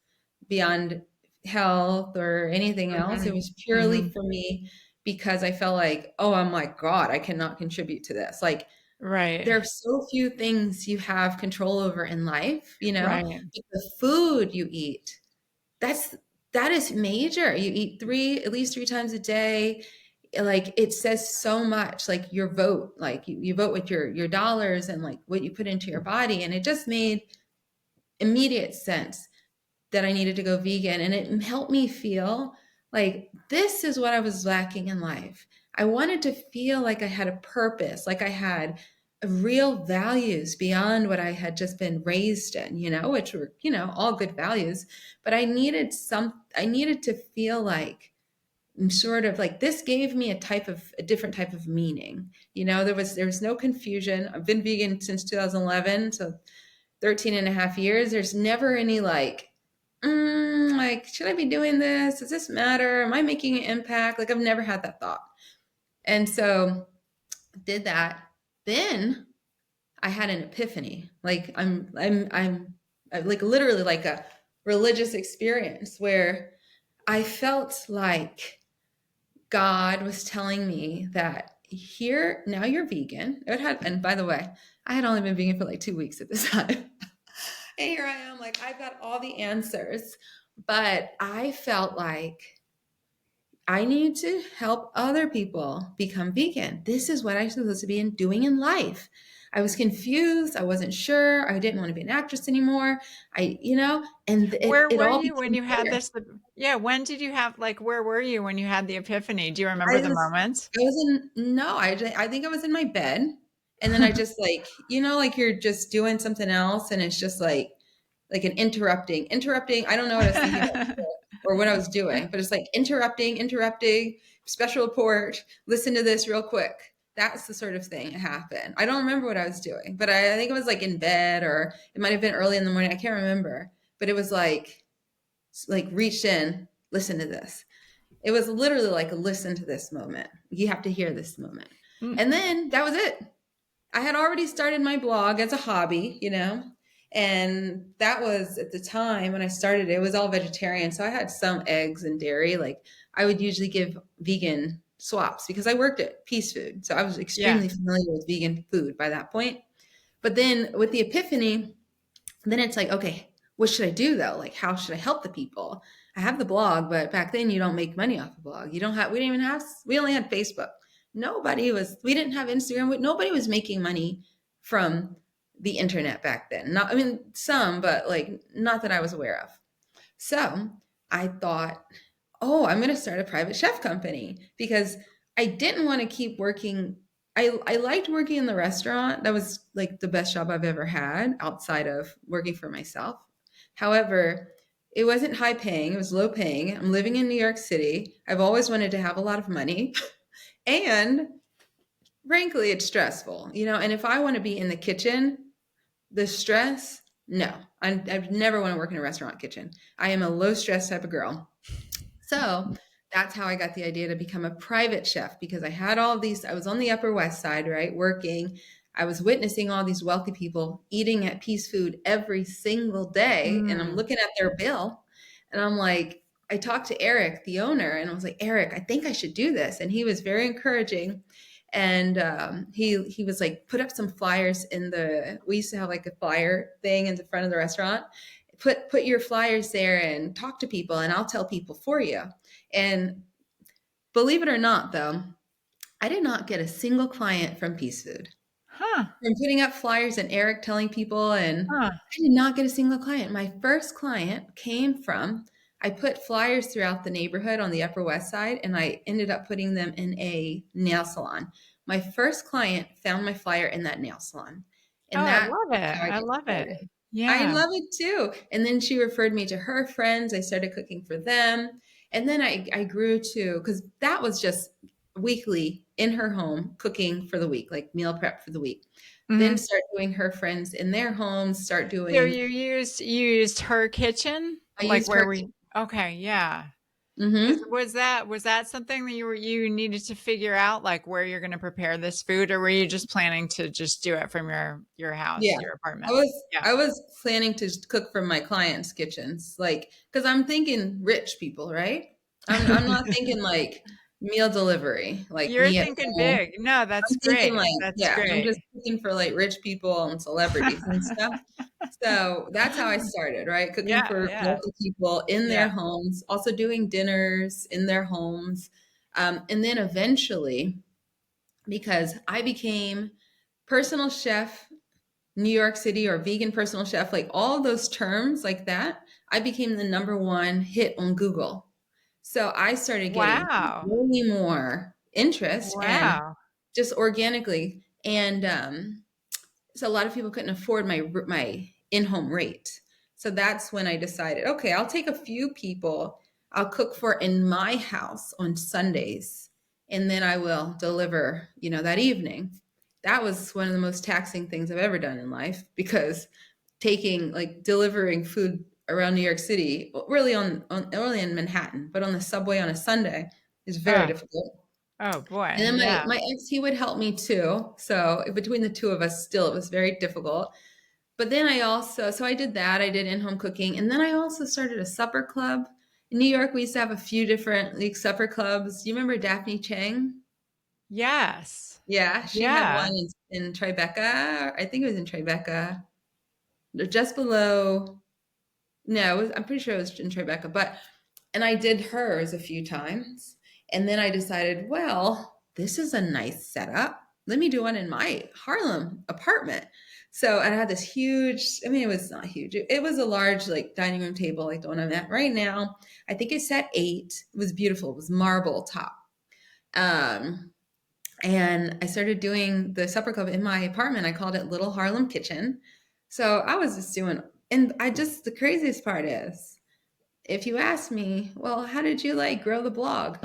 S1: beyond health or anything else. It
S2: Hmm.
S1: was purely
S2: Hmm.
S1: for me because I felt like, oh, I'm like, God, I cannot contribute to this. Like,
S2: Right.
S1: there are so few things you have control over in life.
S2: Right.
S1: But the food you eat, that's that is major. You eat at least three times a day. Like it says so much. Like your vote, like you vote with your dollars and like what you put into your body. And it just made immediate sense that I needed to go vegan. And it helped me feel like this is what I was lacking in life. I wanted to feel like I had a purpose, like I had real values beyond what I had just been raised in, which were, all good values. But I needed to feel like sort of like this gave me a different type of meaning. There was no confusion. I've been vegan since 2011, so 13 and a half years. There's never any like, should I be doing this? Does this matter? Am I making an impact? Like, I've never had that thought. And so did that. Then I had an epiphany. Like I'm like literally like a religious experience where I felt like God was telling me that here, now you're vegan. And by the way, I had only been vegan for like 2 weeks at this time. And here I am, like, I've got all the answers. But I felt like I need to help other people become vegan. This is what I'm supposed to be doing in life. I was confused. I wasn't sure. I didn't want to be an actress anymore. And
S2: Where
S1: it
S2: were
S1: all
S2: you when
S1: became
S2: you had
S1: clear.
S2: this? Yeah. When did you have, like, where were you when you had the epiphany? Do you remember
S1: I
S2: the
S1: was,
S2: moment?
S1: I was in, no, I think I was in my bed. And then I just like you're just doing something else. And it's just like an interrupting. I don't know what I was thinking about or what I was doing, but it's like interrupting, special report, listen to this real quick. That's the sort of thing that happened. I don't remember what I was doing, but I think it was like in bed or it might have been early in the morning. I can't remember, but it was like reached in, listen to this. It was literally like a listen to this moment. You have to hear this moment.
S2: Mm.
S1: And then that was it. I had already started my blog as a hobby. And that was at the time when I started, it was all vegetarian. So I had some eggs and dairy. Like I would usually give vegan swaps because I worked at Peace Food. So I was
S2: Yeah.
S1: extremely familiar with vegan food by that point. But then with the epiphany, then it's like, okay, what should I do though? Like, how should I help the people? I have the blog, but back then you don't make money off a blog. We didn't even have, we only had Facebook. We didn't have Instagram. Nobody was making money from the internet back then. Not, I mean, some, but like not that I was aware of. So I thought, oh, I'm going to start a private chef company because I didn't want to keep working. I liked working in the restaurant. That was like the best job I've ever had outside of working for myself. However, it wasn't high paying, it was low paying. I'm living in New York City. I've always wanted to have a lot of money. And frankly, it's stressful. And if I want to be in the kitchen, the stress, no, I've never want to work in a restaurant kitchen. I am a low stress type of girl. So that's how I got the idea to become a private chef because I had all of these. I was on the Upper West Side, right, working. I was witnessing all these wealthy people eating at Peace Food every single day. And I'm
S2: Mm.
S1: looking at their bill and I'm like, I talked to Eric, the owner, and I was like, Eric, I think I should do this. And he was very encouraging. And he was like, put up some flyers we used to have like a flyer thing in the front of the restaurant put your flyers there and talk to people, and I'll tell people for you. And believe it or not, though, I did not get a single client from Peace Food.
S2: Huh.
S1: From putting up flyers and Eric telling people, and
S2: Huh.
S1: I did not get a single client. My first client came from, I put flyers throughout the neighborhood on the Upper West Side, and I ended up putting them in a nail salon. My first client found my flyer in that nail salon,
S2: Oh,
S1: and
S2: I
S1: that's
S2: love it.
S1: how I
S2: I
S1: got
S2: love it.
S1: started. I
S2: Yeah.
S1: love it too. And then she referred me to her friends. I started cooking for them. And then I grew to, because that was just weekly in her home cooking for the week, like meal prep for the week. Then
S2: Mhm.
S1: start doing her friends in their homes, start
S2: So
S1: doing,
S2: you used her kitchen?
S1: I
S2: Like
S1: used her.
S2: where we Okay, yeah.
S1: Mm-hmm.
S2: Was that something that you needed to figure out, like where you're gonna prepare this food, or were you just planning to just do it from your house,
S1: Yeah.
S2: your
S1: I
S2: apartment?
S1: was
S2: Yeah.
S1: I was planning to cook from my clients' kitchens, like, because I'm thinking rich people, right? I'm not thinking like meal delivery, like
S2: You're
S1: me at
S2: thinking
S1: home.
S2: big. No, that's
S1: I'm thinking
S2: great.
S1: like,
S2: That's
S1: yeah, I'm just
S2: great.
S1: cooking for like rich people and celebrities and stuff. So that's how I started, right? Cooking
S2: Yeah,
S1: for
S2: yeah,
S1: wealthy people in their
S2: yeah.
S1: homes, also doing dinners in their homes. And then eventually, because I became personal chef, New York City, or vegan personal chef, like all those terms like that, I became the number one hit on Google. So I started getting
S2: Wow.
S1: way more interest and
S2: Wow.
S1: just organically. And so a lot of people couldn't afford my in-home rate. So that's when I decided, okay, I'll take a few people I'll cook for in my house on Sundays, and then I will deliver, that evening. That was one of the most taxing things I've ever done in life, because taking like delivering food around New York City, really on only in Manhattan, but on the subway on a Sunday is very
S2: Oh,
S1: difficult.
S2: oh boy.
S1: And then my
S2: Yeah.
S1: my ex, he would help me too. So between the two of us, still it was very difficult. But then I did that. I did in-home cooking, and then I also started a supper club. In New York, we used to have a few different like supper clubs. You remember Daphne Chang?
S2: Yes.
S1: Yeah, she had one
S2: Yeah.
S1: in Tribeca. I think it was in Tribeca, just below. No, I'm pretty sure it was in Tribeca, and I did hers a few times. And then I decided, well, this is a nice setup. Let me do one in my Harlem apartment. So I had this huge, I mean, it was not huge. It was a large, like, dining room table, like the one I'm at right now. I think it sat 8. It was beautiful. It was marble top. Um, and I started doing the supper club in my apartment. I called it Little Harlem Kitchen. So I was just doing, and the craziest part is, if you ask me, well, how did you like grow the blog?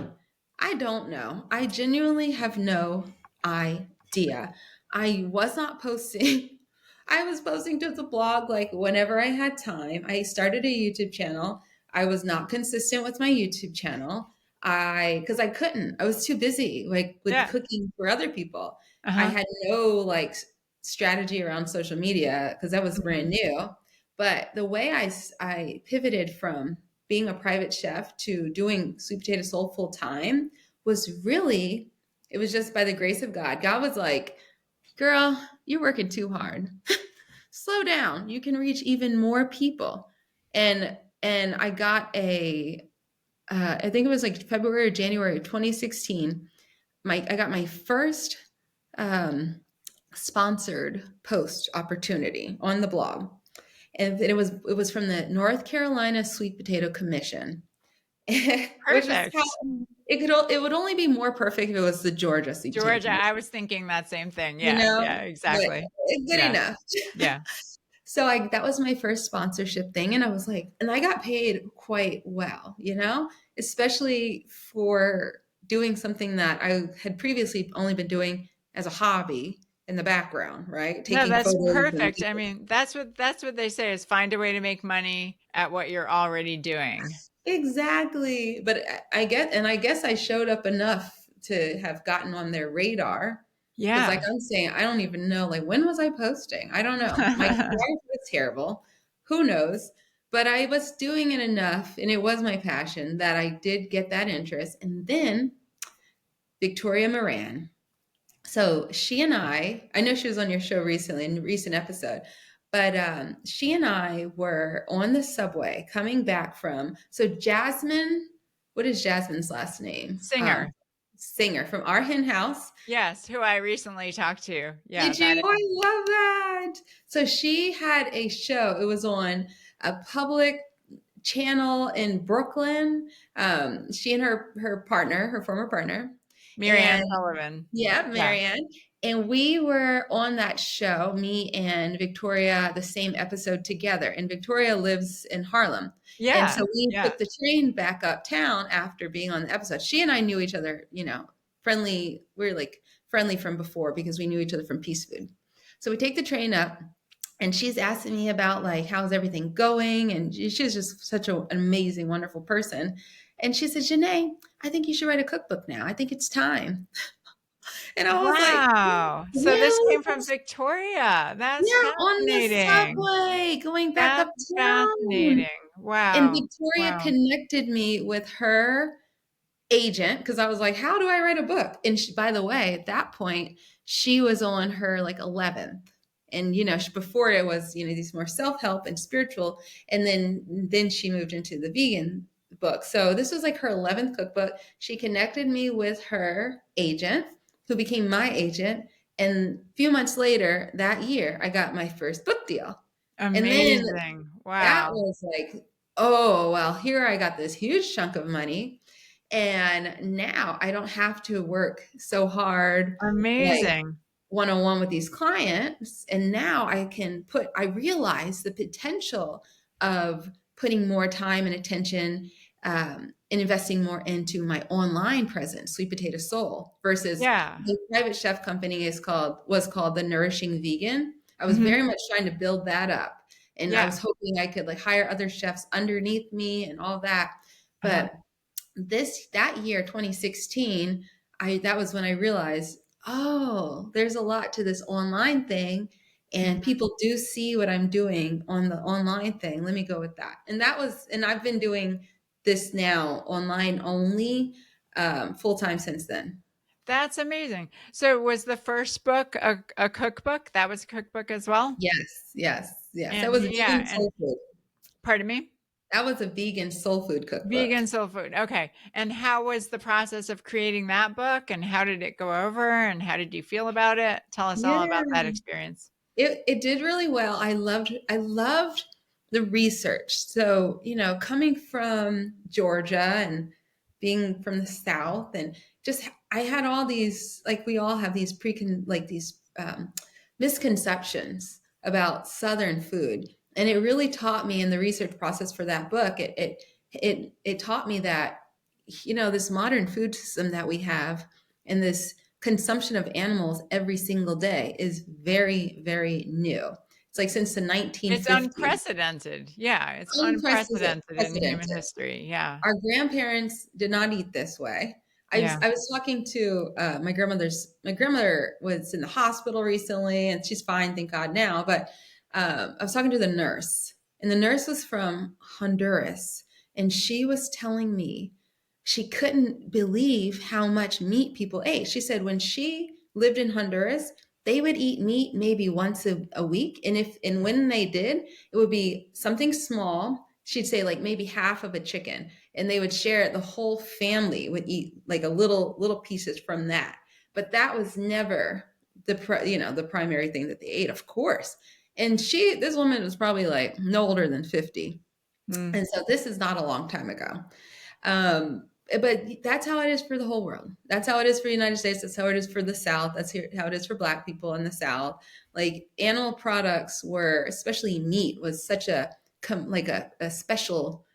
S1: I don't know. I genuinely have no idea. I was not posting. I was posting to the blog like whenever I had time. I started a YouTube channel. I was not consistent with my YouTube channel. Because I couldn't. I was too busy like with
S2: Yeah.
S1: cooking for other people. I
S2: Uh-huh.
S1: had no like strategy around social media because that was brand
S2: Mhm.
S1: new. But the way I pivoted from being a private chef to doing sweet potato soul full time was really, it was just by the grace of God. God was like, girl, you're working too hard. Slow down. You can reach even more people. And I got I think it was like February or January of 2016. I got my first um, sponsored post opportunity on the blog, and it was from the North Carolina Sweet Potato Commission, which is how
S2: Perfect.
S1: it would only be more perfect if it was the Georgia Sweet Potato
S2: Georgia, I
S1: Commission,
S2: was thinking that same thing.
S1: you
S2: Yeah.
S1: know,
S2: Yeah,
S1: but
S2: exactly.
S1: it's good
S2: Yeah.
S1: enough.
S2: Yeah.
S1: So that was my first sponsorship thing, and I was like, and I got paid quite well, especially for doing something that I had previously only been doing as a hobby in the background, right?
S2: No,
S1: Taking
S2: that's
S1: photos and
S2: perfect. I mean, that's what they say is find a way to make money at what you're already doing.
S1: exactly. But I guess I showed up enough to have gotten on their radar. Because, like
S2: Yeah.
S1: I'm saying, I don't even know. Like, when was I posting? I don't know. My life was terrible. Who knows? But I was doing it enough, and it was my passion that I did get that interest. And then Victoria Moran. So she and I know she was on your show recently in a recent episode, But she and I were on the subway coming back from, so Jasmine, what is Jasmine's last name?
S2: Singer.
S1: Singer from our hen house.
S2: Yes, who I recently talked to. Yeah,
S1: Did you?
S2: that is.
S1: I love that. So she had a show. It was on a public channel in Brooklyn. She and her partner, her former partner, and
S2: Mariann Sullivan.
S1: yeah,
S2: Yeah.
S1: Marianne. And we were on that show, me and Victoria, the same episode together. And Victoria lives in Harlem. And
S2: Yeah.
S1: so we
S2: Yeah.
S1: took the train back uptown after being on the episode. She and I knew each other, friendly. We were like friendly from before because we knew each other from Peace Food. So we take the train up and she's asking me about like, how's everything going? And she's just such an amazing, wonderful person. And she said, Jenné, I think you should write a cookbook now. I think it's time. And I was like,
S2: Wow. So this
S1: really?
S2: came from Victoria. That's
S1: Yeah, on the
S2: fascinating.
S1: subway going back
S2: That's
S1: uptown.
S2: fascinating.
S1: And
S2: Wow.
S1: Victoria
S2: Wow.
S1: connected me with her agent because I was like, how do I write a book? And she, by the way, at that point, she was on her like 11th. And before it was these more self-help and spiritual, and then she moved into the vegan book. So this was like her 11th cookbook. She connected me with her agent, who became my agent, and a few months later that year, I got my first book deal. And then
S2: Amazing.
S1: that
S2: Wow.
S1: was like, oh, well, here I got this huge chunk of money. And now I don't have to work so hard, like
S2: Amazing.
S1: one on one with these clients. And now I realize the potential of putting more time and attention and investing more into my online presence, Sweet Potato Soul, versus
S2: Yeah.
S1: the private chef company was called The Nourishing Vegan. I was
S2: Hmm.
S1: very much trying to build that up. And I
S2: Yeah.
S1: was hoping I could like hire other chefs underneath me and all that.
S2: Uh-huh.
S1: But that year 2016, that was when I realized, oh, there's a lot to this online thing, and
S2: Mhm.
S1: people do see what I'm doing on the online thing. Let me go with that. And I've been doing this now online only, full time since then.
S2: That's amazing. So was the first book a cookbook? That was a cookbook as well?
S1: Yes, yes, yes. That
S2: And
S1: was a
S2: yeah,
S1: vegan
S2: and
S1: soul food.
S2: pardon me?
S1: That was a vegan soul food cookbook.
S2: Vegan soul food. Okay. And how was the process of creating that book, and how did it go over, and how did you feel about it? Tell us all about
S1: Yeah.
S2: that experience.
S1: It did really well. I loved the research. So, coming from Georgia and being from the South, and just I had all these, like we all have these misconceptions about Southern food. And it really taught me in the research process for that book, it taught me that, this modern food system that we have and this consumption of animals every single day is very, very new. It's like since the
S2: It's
S1: 1950s.
S2: unprecedented. Yeah, it's unprecedented in human
S1: Unprecedented.
S2: history. Yeah.
S1: Our grandparents did not eat this way.
S2: Yeah.
S1: I was talking to my grandmother was in the hospital recently, and she's fine, thank God now. But I was talking to the nurse, and the nurse was from Honduras, and she was telling me she couldn't believe how much meat people ate. She said when she lived in Honduras, they would eat meat maybe once a week, and when they did, it would be something small. She'd say like maybe half of a chicken, and they would share it. The whole family would eat like a little pieces from that. But that was never the primary thing that they ate, of course. And this woman was probably like no older than 50.
S2: Mm.
S1: And so this is not a long time ago. But that's how it is for the whole world. That's how it is for the United States. That's how it is for the South. How it is for Black people in the South. Like animal products were, especially meat, was such a
S2: Yeah,
S1: special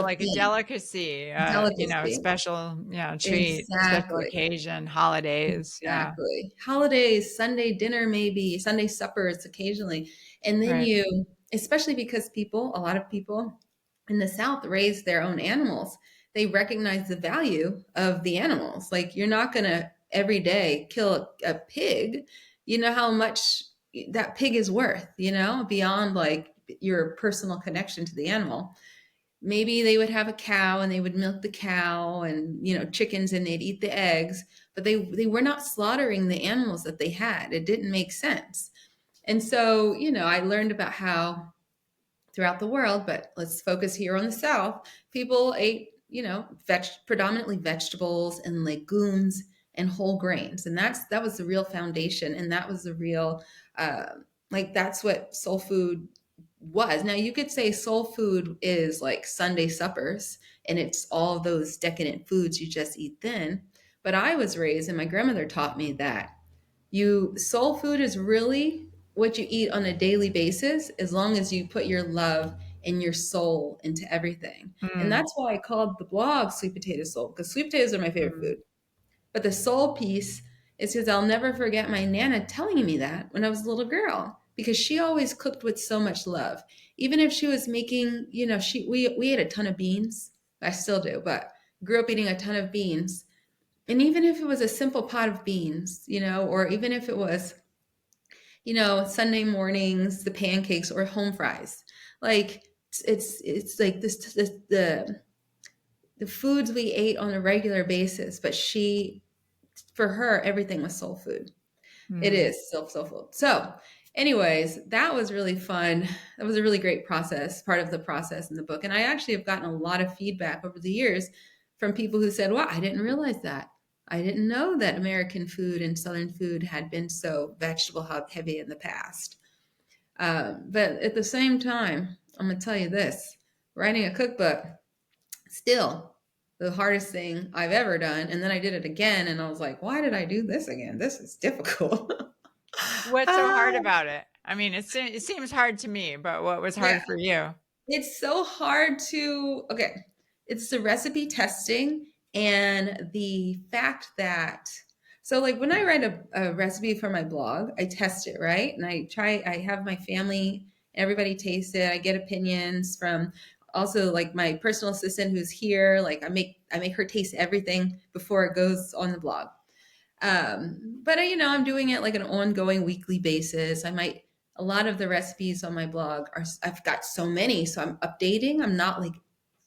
S2: like a
S1: thing,
S2: delicacy,
S1: delicacy.
S2: special, treat, special
S1: Exactly.
S2: occasion, holidays. Yeah.
S1: Exactly. Holidays, Sunday dinner, maybe Sunday suppers occasionally. And then
S2: Right.
S1: especially because a lot of people in the South raise their own animals, they recognize the value of the animals. Like you're not going to every day kill a pig. You know how much that pig is worth, beyond like your personal connection to the animal. Maybe they would have a cow and they would milk the cow, and chickens, and they'd eat the eggs, but they were not slaughtering the animals that they had. It didn't make sense. And so, I learned about how throughout the world, but let's focus here on the South, people ate, predominantly vegetables and legumes and whole grains. And that was the real foundation. And that was the real, that's what soul food was. Now you could say soul food is like Sunday suppers and it's all those decadent foods you just eat then. But I was raised and my grandmother taught me that soul food is really what you eat on a daily basis as long as you put your love and your soul into everything. And
S2: Mm,
S1: that's why I called the blog Sweet Potato Soul, because sweet potatoes are my favorite
S2: mm,
S1: food. But the soul piece is because I'll never forget my Nana telling me that when I was a little girl, because she always cooked with so much love. Even if she was making, we ate a ton of beans. I still do, but grew up eating a ton of beans. And even if it was a simple pot of beans, or even if it was, Sunday mornings, the pancakes or home fries, like it's like the foods we ate on a regular basis, but for her, everything was soul food. It
S2: mm.
S1: is soul food. So, anyways, that was really fun. That was a really great part of the process in the book. And I actually have gotten a lot of feedback over the years from people who said, "Wow, I didn't realize that. I didn't know that American food and Southern food had been so vegetable heavy in the past." But at the same time, I'm going to tell you this: writing a cookbook, still the hardest thing I've ever done. And then I did it again, and I was like, "Why did I do this again? This is difficult."
S2: What's so hard
S1: Ah,
S2: about it? I mean, it seems hard to me, but what was
S1: yeah,
S2: hard for you?
S1: it's so hard to, okay, it's the recipe testing and the fact that, so like when I write a recipe for my blog, I test it, right? And I have my family, everybody taste it. I get opinions from also like my personal assistant who's here. Like I make her taste everything before it goes on the blog. But I'm doing it like an ongoing weekly basis. A lot of the recipes on my blog I've got so many, so I'm updating. I'm not like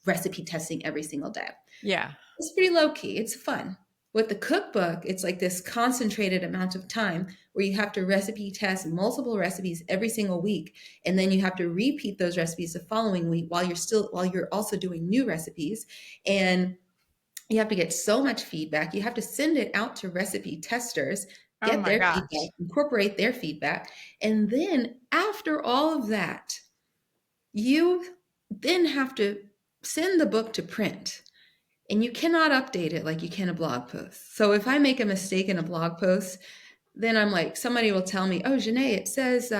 S1: recipe testing every single day.
S2: Yeah.
S1: It's pretty low key. It's fun. With the cookbook, it's like this concentrated amount of time where you have to recipe test multiple recipes every single week. And then you have to repeat those recipes the following week while you're also doing new recipes. And you have to get so much feedback. You have to send it out to recipe testers,
S2: Oh
S1: get
S2: my
S1: their feedback,
S2: gosh.
S1: incorporate their feedback. And then after all of that, you then have to send the book to print. And you cannot update it like you can a blog post. So if I make a mistake in a blog post, then I'm like, somebody will tell me, "Oh, Jenné, it says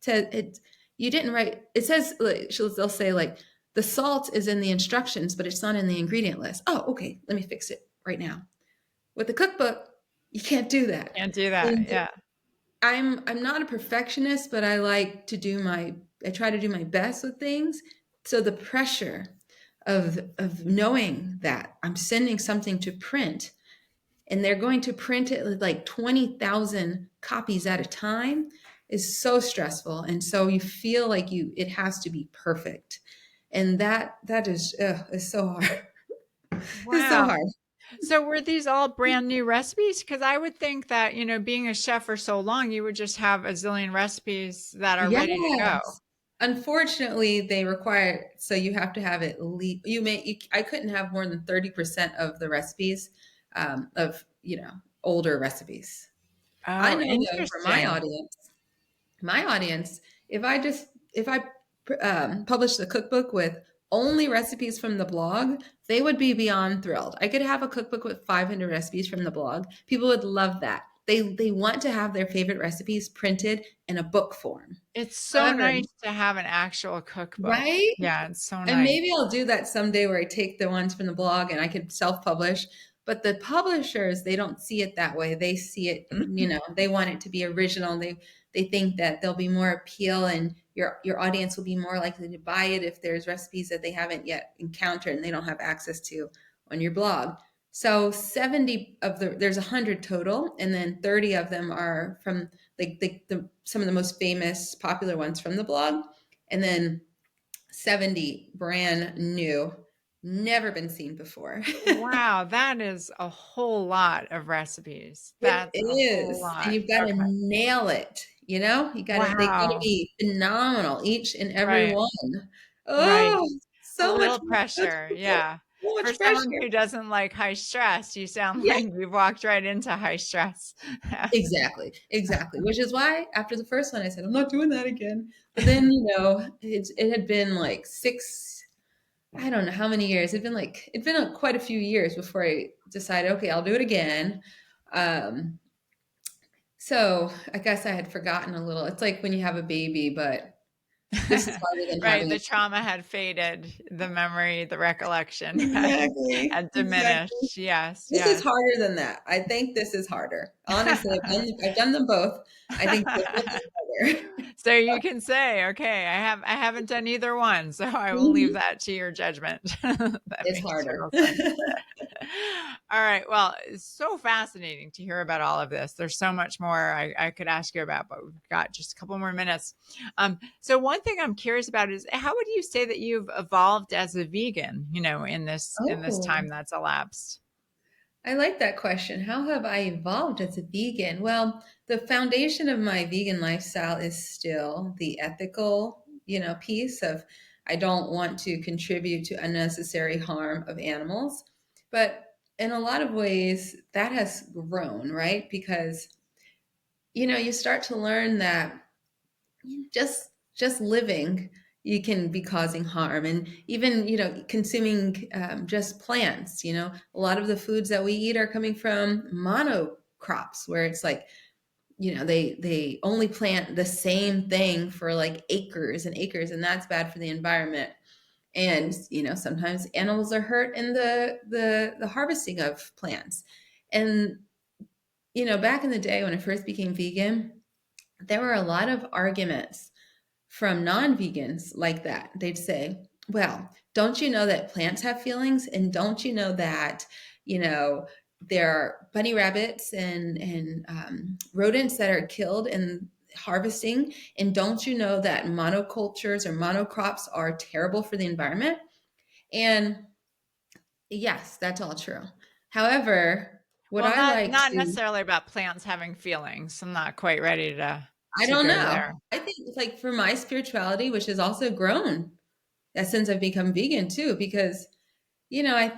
S1: it, you didn't write. It says like, they'll say like the salt is in the instructions, but it's not in the ingredient list." Oh, okay, let me fix it right now. With the cookbook, you can't do that.
S2: Can't do that.
S1: And
S2: Yeah.
S1: I'm not a perfectionist, but I try to do my best with things. So the pressure of knowing that I'm sending something to print and they're going to print it with like 20,000 copies at a time is so stressful. And so you feel like it has to be perfect. And that is so hard. It's so
S2: Wow.
S1: hard.
S2: So were these all brand new recipes? Because I would think that, being a chef for so long, you would just have a zillion recipes that are ready to go.
S1: Yes. Unfortunately, they require, so you have to have at least, I couldn't have more than 30% of the recipes of, older recipes. I
S2: Oh,
S1: know though for
S2: interesting.
S1: my audience, if I published a cookbook with only recipes from the blog, they would be beyond thrilled. I could have a cookbook with 500 recipes from the blog. People would love that. They want to have their favorite recipes printed in a book form.
S2: It's so
S1: However,
S2: nice to have an actual cookbook.
S1: right?
S2: Yeah, it's so
S1: And
S2: nice.
S1: maybe I'll do that someday where I take the ones from the blog and I could self-publish. But the publishers, they don't see it that way. They see it, they want it to be original. They think that there'll be more appeal and your audience will be more likely to buy it if there's recipes that they haven't yet encountered and they don't have access to on your blog. So 70 there's 100 total, and then 30 of them are from like some of the most famous popular ones from the blog. And then 70 brand new never been seen before.
S2: Wow, that is a whole lot of recipes.
S1: It
S2: That's a whole
S1: is, and
S2: lot.
S1: you've got to
S2: Okay.
S1: nail it, you know? They gotta
S2: Wow.
S1: be phenomenal, each and every
S2: Right.
S1: one.
S2: Right.
S1: Oh,
S2: A
S1: so much
S2: little pressure.
S1: so
S2: Yeah. For
S1: much
S2: someone
S1: pressure.
S2: who doesn't like high stress, you sound
S1: Yeah,
S2: like you've walked right into high stress.
S1: exactly, exactly, which is why after the first one, I said, "I'm not doing that again." But then, it had been, like, 6 I don't know how many years. It'd been quite a few years before I decided, "Okay, I'll do it again." Um, so I guess I had forgotten a little. It's like when you have a baby, but this is harder than
S2: Right,
S1: having
S2: the
S1: a
S2: trauma had faded, the memory, the recollection
S1: exactly,
S2: had
S1: exactly.
S2: diminished. Yes,
S1: This is
S2: yes.
S1: harder than that. I think this is harder. Honestly, I've done them both. I think this one is harder.
S2: So you can say, "Okay, I haven't done either one, so I will leave
S1: Mhm.
S2: that to your judgment." That
S1: It's
S2: makes
S1: harder.
S2: total sense. All right, well, it's so fascinating to hear about all of this. There's so much more I could ask you about, but we've got just a couple more minutes. So one thing I'm curious about is how would you say that you've evolved as a vegan, in this
S1: Oh.
S2: time that's elapsed?
S1: I like that question. How have I evolved as a vegan? Well, the foundation of my vegan lifestyle is still the ethical, piece of I don't want to contribute to unnecessary harm of animals. But in a lot of ways, that has grown, right? Because, you start to learn that just living you can be causing harm, and even consuming just plants. A lot of the foods that we eat are coming from monocrops, where it's like they only plant the same thing for like acres and acres, and that's bad for the environment. And sometimes animals are hurt in the harvesting of plants. And back in the day when I first became vegan, there were a lot of arguments from non-vegans like that. They'd say, well, don't you know that plants have feelings? And don't you know that, you know, there are bunny rabbits and rodents that are killed in harvesting? And don't you know that monocultures or monocrops are terrible for the environment? And yes, that's all true. However, what
S2: Well,
S1: I like
S2: not
S1: to
S2: necessarily about plants having feelings. I'm not quite ready
S1: I
S2: to
S1: don't
S2: go
S1: know.
S2: there.
S1: I think like for my spirituality, which has also grown since I've become vegan too, because I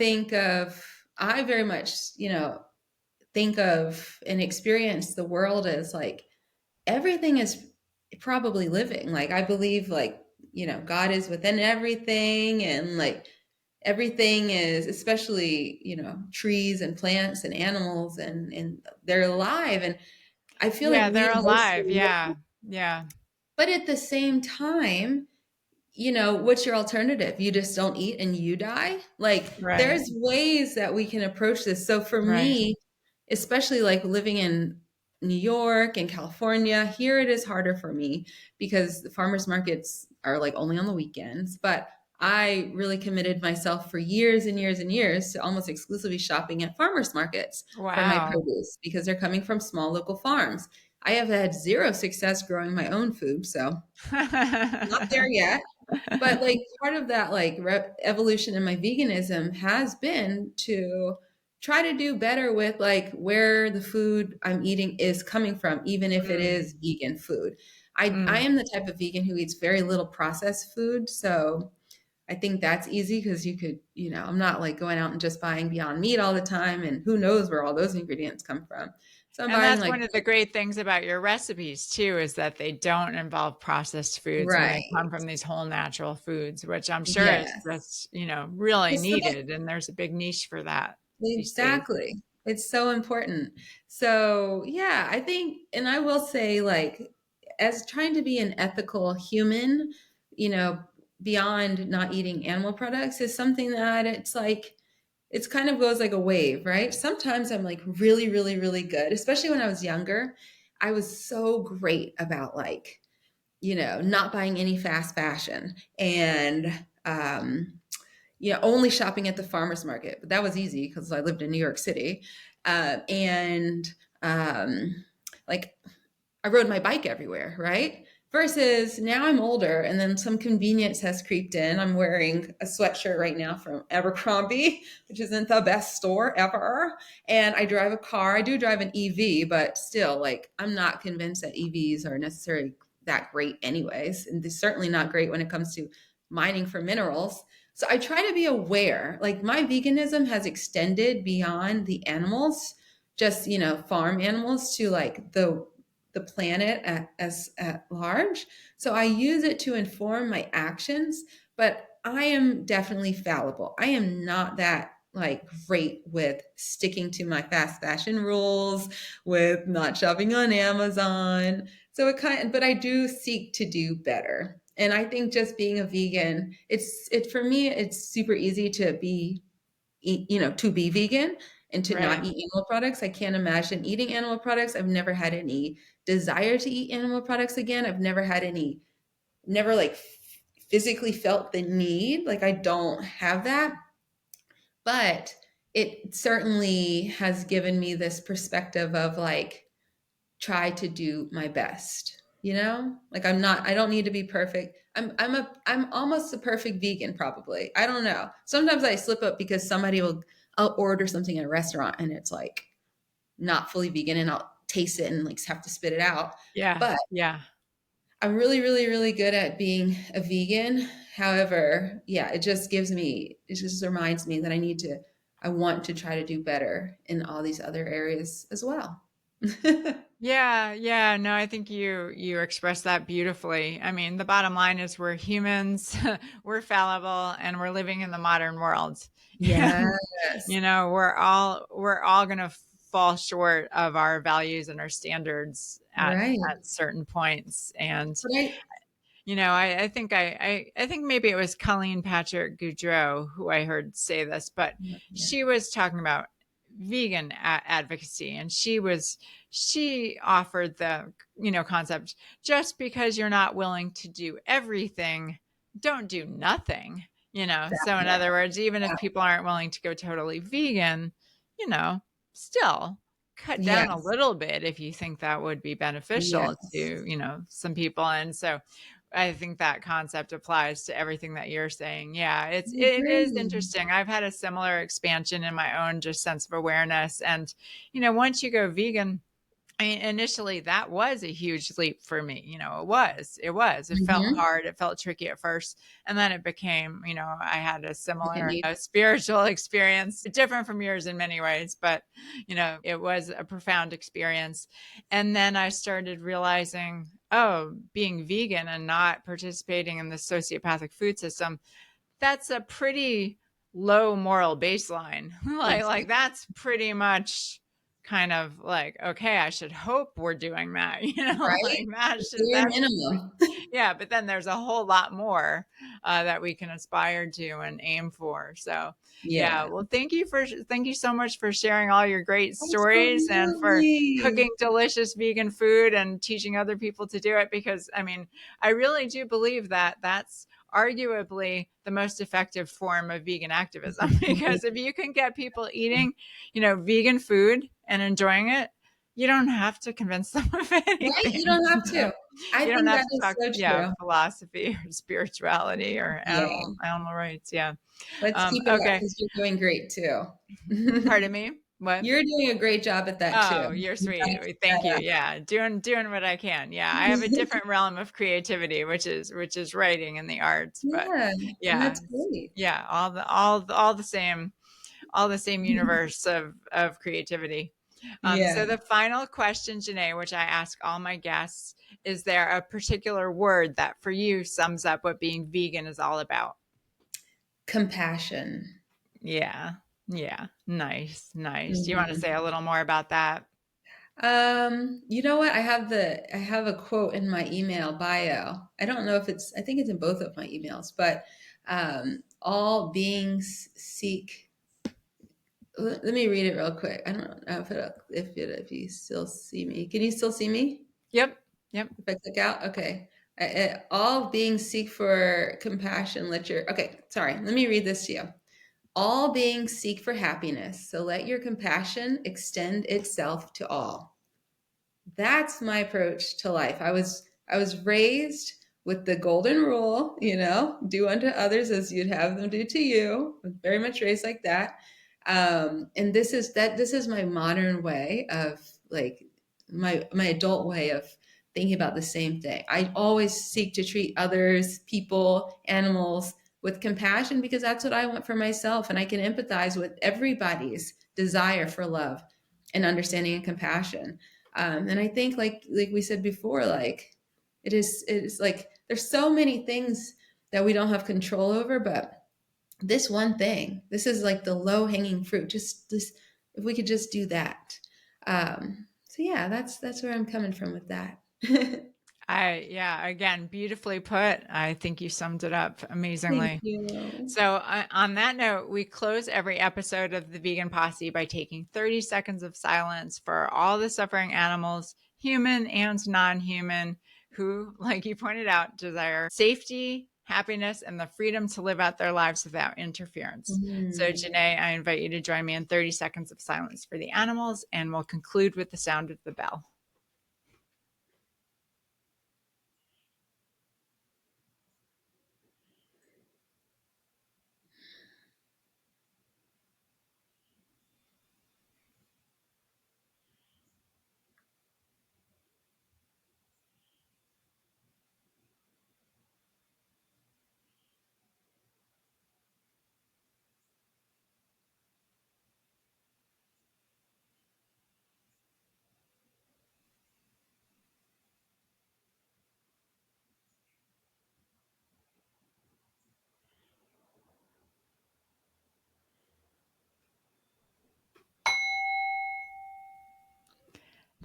S1: very much think of and experience the world as like everything is probably living. Like I believe like God is within everything, and like everything is, especially trees and plants and animals, and they're alive, and I feel like
S2: Yeah,
S1: we
S2: they're alive.
S1: mostly,
S2: Yeah. Yeah.
S1: but at the same time, what's your alternative? You just don't eat and you die? Like,
S2: Right.
S1: there's ways that we can approach this. So for
S2: Right.
S1: me, especially like living in New York and California, here it is harder for me because the farmers markets are like only on the weekends. But I really committed myself for years and years and years to almost exclusively shopping at farmers markets for my
S2: Wow.
S1: produce because they're coming from small local farms. I have had zero success growing my own food, so not there yet. But like part of that like evolution in my veganism has been to try to do better with like where the food I'm eating is coming from, even if it is
S2: Mm,
S1: vegan food. I
S2: mm.
S1: am the type of vegan who eats very little processed food, so I think that's easy because I'm not like going out and just buying Beyond Meat all the time, and who knows where all those ingredients come from. So I'm
S2: And
S1: buying
S2: that's
S1: like
S2: one of the great things about your recipes too, is that they don't involve processed foods and they come
S1: right.
S2: from these whole natural foods, which I'm sure is
S1: Yes.
S2: just, really
S1: It's the best.
S2: needed. And there's a big niche for that these days.
S1: Exactly. It's so important. So, yeah, I think, and I will say, like, as trying to be an ethical human, you know, beyond not eating animal products is something that it's like, it's kind of goes like a wave, right? Sometimes I'm like really, really, really good, especially when I was younger. I was so great about like, not buying any fast fashion and, only shopping at the farmer's market. But that was easy because I lived in New York City. And like I rode my bike everywhere, right? Versus now I'm older and then some convenience has creeped in. I'm wearing a sweatshirt right now from Abercrombie, which isn't the best store ever. And I drive a car. I do drive an EV, but still, like, I'm not convinced that EVs are necessarily that great, anyways. And they're certainly not great when it comes to mining for minerals. So I try to be aware. Like, my veganism has extended beyond the animals, just, farm animals, to like the planet at large. So I use it to inform my actions, but I am definitely fallible. I am not that like great with sticking to my fast fashion rules, with not shopping on Amazon. So but I do seek to do better. And I think just being a vegan, for me, it's super easy to be vegan and to not
S2: Right.
S1: eat animal products. I can't imagine eating animal products. I've never had any desire to eat animal products again. I've never like physically felt the need. Like, I don't have that. But it certainly has given me this perspective of like, try to do my best. Like, I don't need to be perfect. I'm almost a perfect vegan, probably. I don't know. Sometimes I slip up because I'll order something at a restaurant and it's like not fully vegan, and I'll taste it and like have to spit it out.
S2: Yeah.
S1: But
S2: Yeah.
S1: I'm really, really, really good at being a vegan. However, yeah, it just reminds me that I want to try to do better in all these other areas as well.
S2: Yeah, yeah. No, I think you expressed that beautifully. I mean, the bottom line is we're humans, we're fallible, and we're living in the modern world. And
S1: Yes.
S2: we're all going to fall short of our values and our standards
S1: Right.
S2: at certain points. And
S1: But I
S2: I think maybe it was Colleen Patrick Goudreau who I heard say this, but
S1: yeah.
S2: she was talking about vegan advocacy, and she offered the concept: just because you're not willing to do everything, don't do nothing. So in other words, even if people aren't willing to go totally vegan, you know, still cut down a
S1: Yes.
S2: little bit if you think that would be beneficial
S1: Yes.
S2: to some people. And so I think that concept applies to everything that you're saying. Yeah,
S1: I
S2: it is
S1: agree.
S2: interesting. I've had a similar expansion in my own just sense of awareness. And once you go vegan, I mean, initially that was a huge leap for me. It felt
S1: Mhm.
S2: hard. It felt tricky at first. And then it became, I had a
S1: Second
S2: similar
S1: nature.
S2: spiritual experience, different from yours in many ways, but, it was a profound experience. And then I started realizing, oh, being vegan and not participating in the sociopathic food system, that's a pretty low moral baseline. Like
S1: Exactly.
S2: that's pretty much kind of like, okay, I should hope we're doing that,
S1: Right?
S2: like
S1: The bare
S2: that's
S1: minimum.
S2: yeah, but then there's a whole lot more that we can aspire to and aim for. So, yeah,
S1: Yeah.
S2: well, thank you so much for sharing all your great stories and for cooking
S1: Absolutely.
S2: delicious vegan food and teaching other people to do it. Because I mean, I really do believe that that's arguably the most effective form of vegan activism. Because if you can get people eating, vegan food and enjoying it, you don't have to convince them of
S1: Right? You
S2: anything.
S1: don't have to. I
S2: You don't
S1: think
S2: have
S1: that
S2: to
S1: is
S2: talk,
S1: so
S2: yeah,
S1: true.
S2: philosophy or spirituality or
S1: Yeah.
S2: animal rights. Yeah.
S1: Let's keep it up
S2: Okay.
S1: because you're doing great too.
S2: Pardon me. What?
S1: You're doing a great job at that too.
S2: Oh, you're
S1: You gotta
S2: sweet.
S1: keep
S2: Thank you.
S1: that
S2: Yeah, doing what I can. Yeah, I have a
S1: up.
S2: different realm of creativity, which is writing and the arts. But
S1: Yeah, and
S2: yeah,
S1: that's great.
S2: yeah, all the same universe of creativity. So
S1: Yeah.
S2: the final question, Jenné, which I ask all my guests, is there a particular word that for you sums up what being vegan is all about?
S1: Compassion.
S2: Yeah. Yeah. Nice. Nice. Do you want to say
S1: Mhm.
S2: a little more about that?
S1: You know what? I have a quote in my email bio. I don't know if I think it's in both of my emails, but all beings seek. Let me read it real quick. I don't know if you still see me. Can you still see me?
S2: Yep. Yep.
S1: If I click out, okay. All beings seek for compassion. Okay, sorry. Let me read this to you. All beings seek for happiness, so let your compassion extend itself to all. That's my approach to life. I was I was raised with the golden rule, do unto others as you'd have them do to you. Very much raised like that. And this is my modern way of like my adult way of thinking about the same thing. I always seek to treat others, people, animals with compassion because that's what I want for myself. And I can empathize with everybody's desire for love and understanding and compassion. And I think like we said before, like it is like there's so many things that we don't have control over, but this one thing, this is like the low hanging fruit. Just this, if we could just do that. So yeah, that's where I'm coming from with that.
S2: Yeah, again, beautifully put. I think you summed it up
S1: Thank
S2: amazingly.
S1: you.
S2: So, on that note, we close every episode of the Vegan Posse by taking 30 seconds of silence for all the suffering animals, human and non human, who, like you pointed out, desire safety, happiness, and the freedom to live out their lives without interference. So,
S1: Mm.
S2: Jenné, I invite you to join me in 30 seconds of silence for the animals, and we'll conclude with the sound of the bell.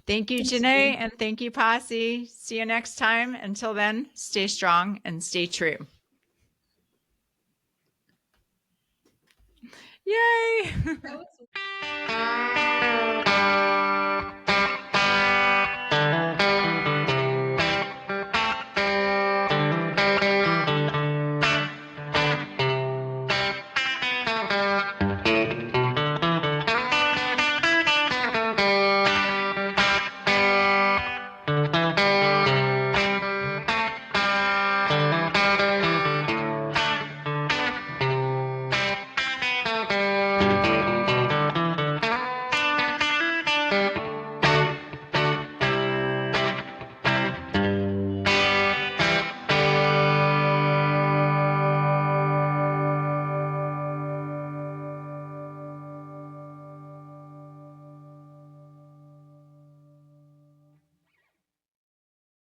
S2: Thank you,
S1: Thanks,
S2: Jenné,
S1: Jenny.
S2: and thank you, Posse. See you next time. Until then, stay strong and stay true. Yay!
S1: That was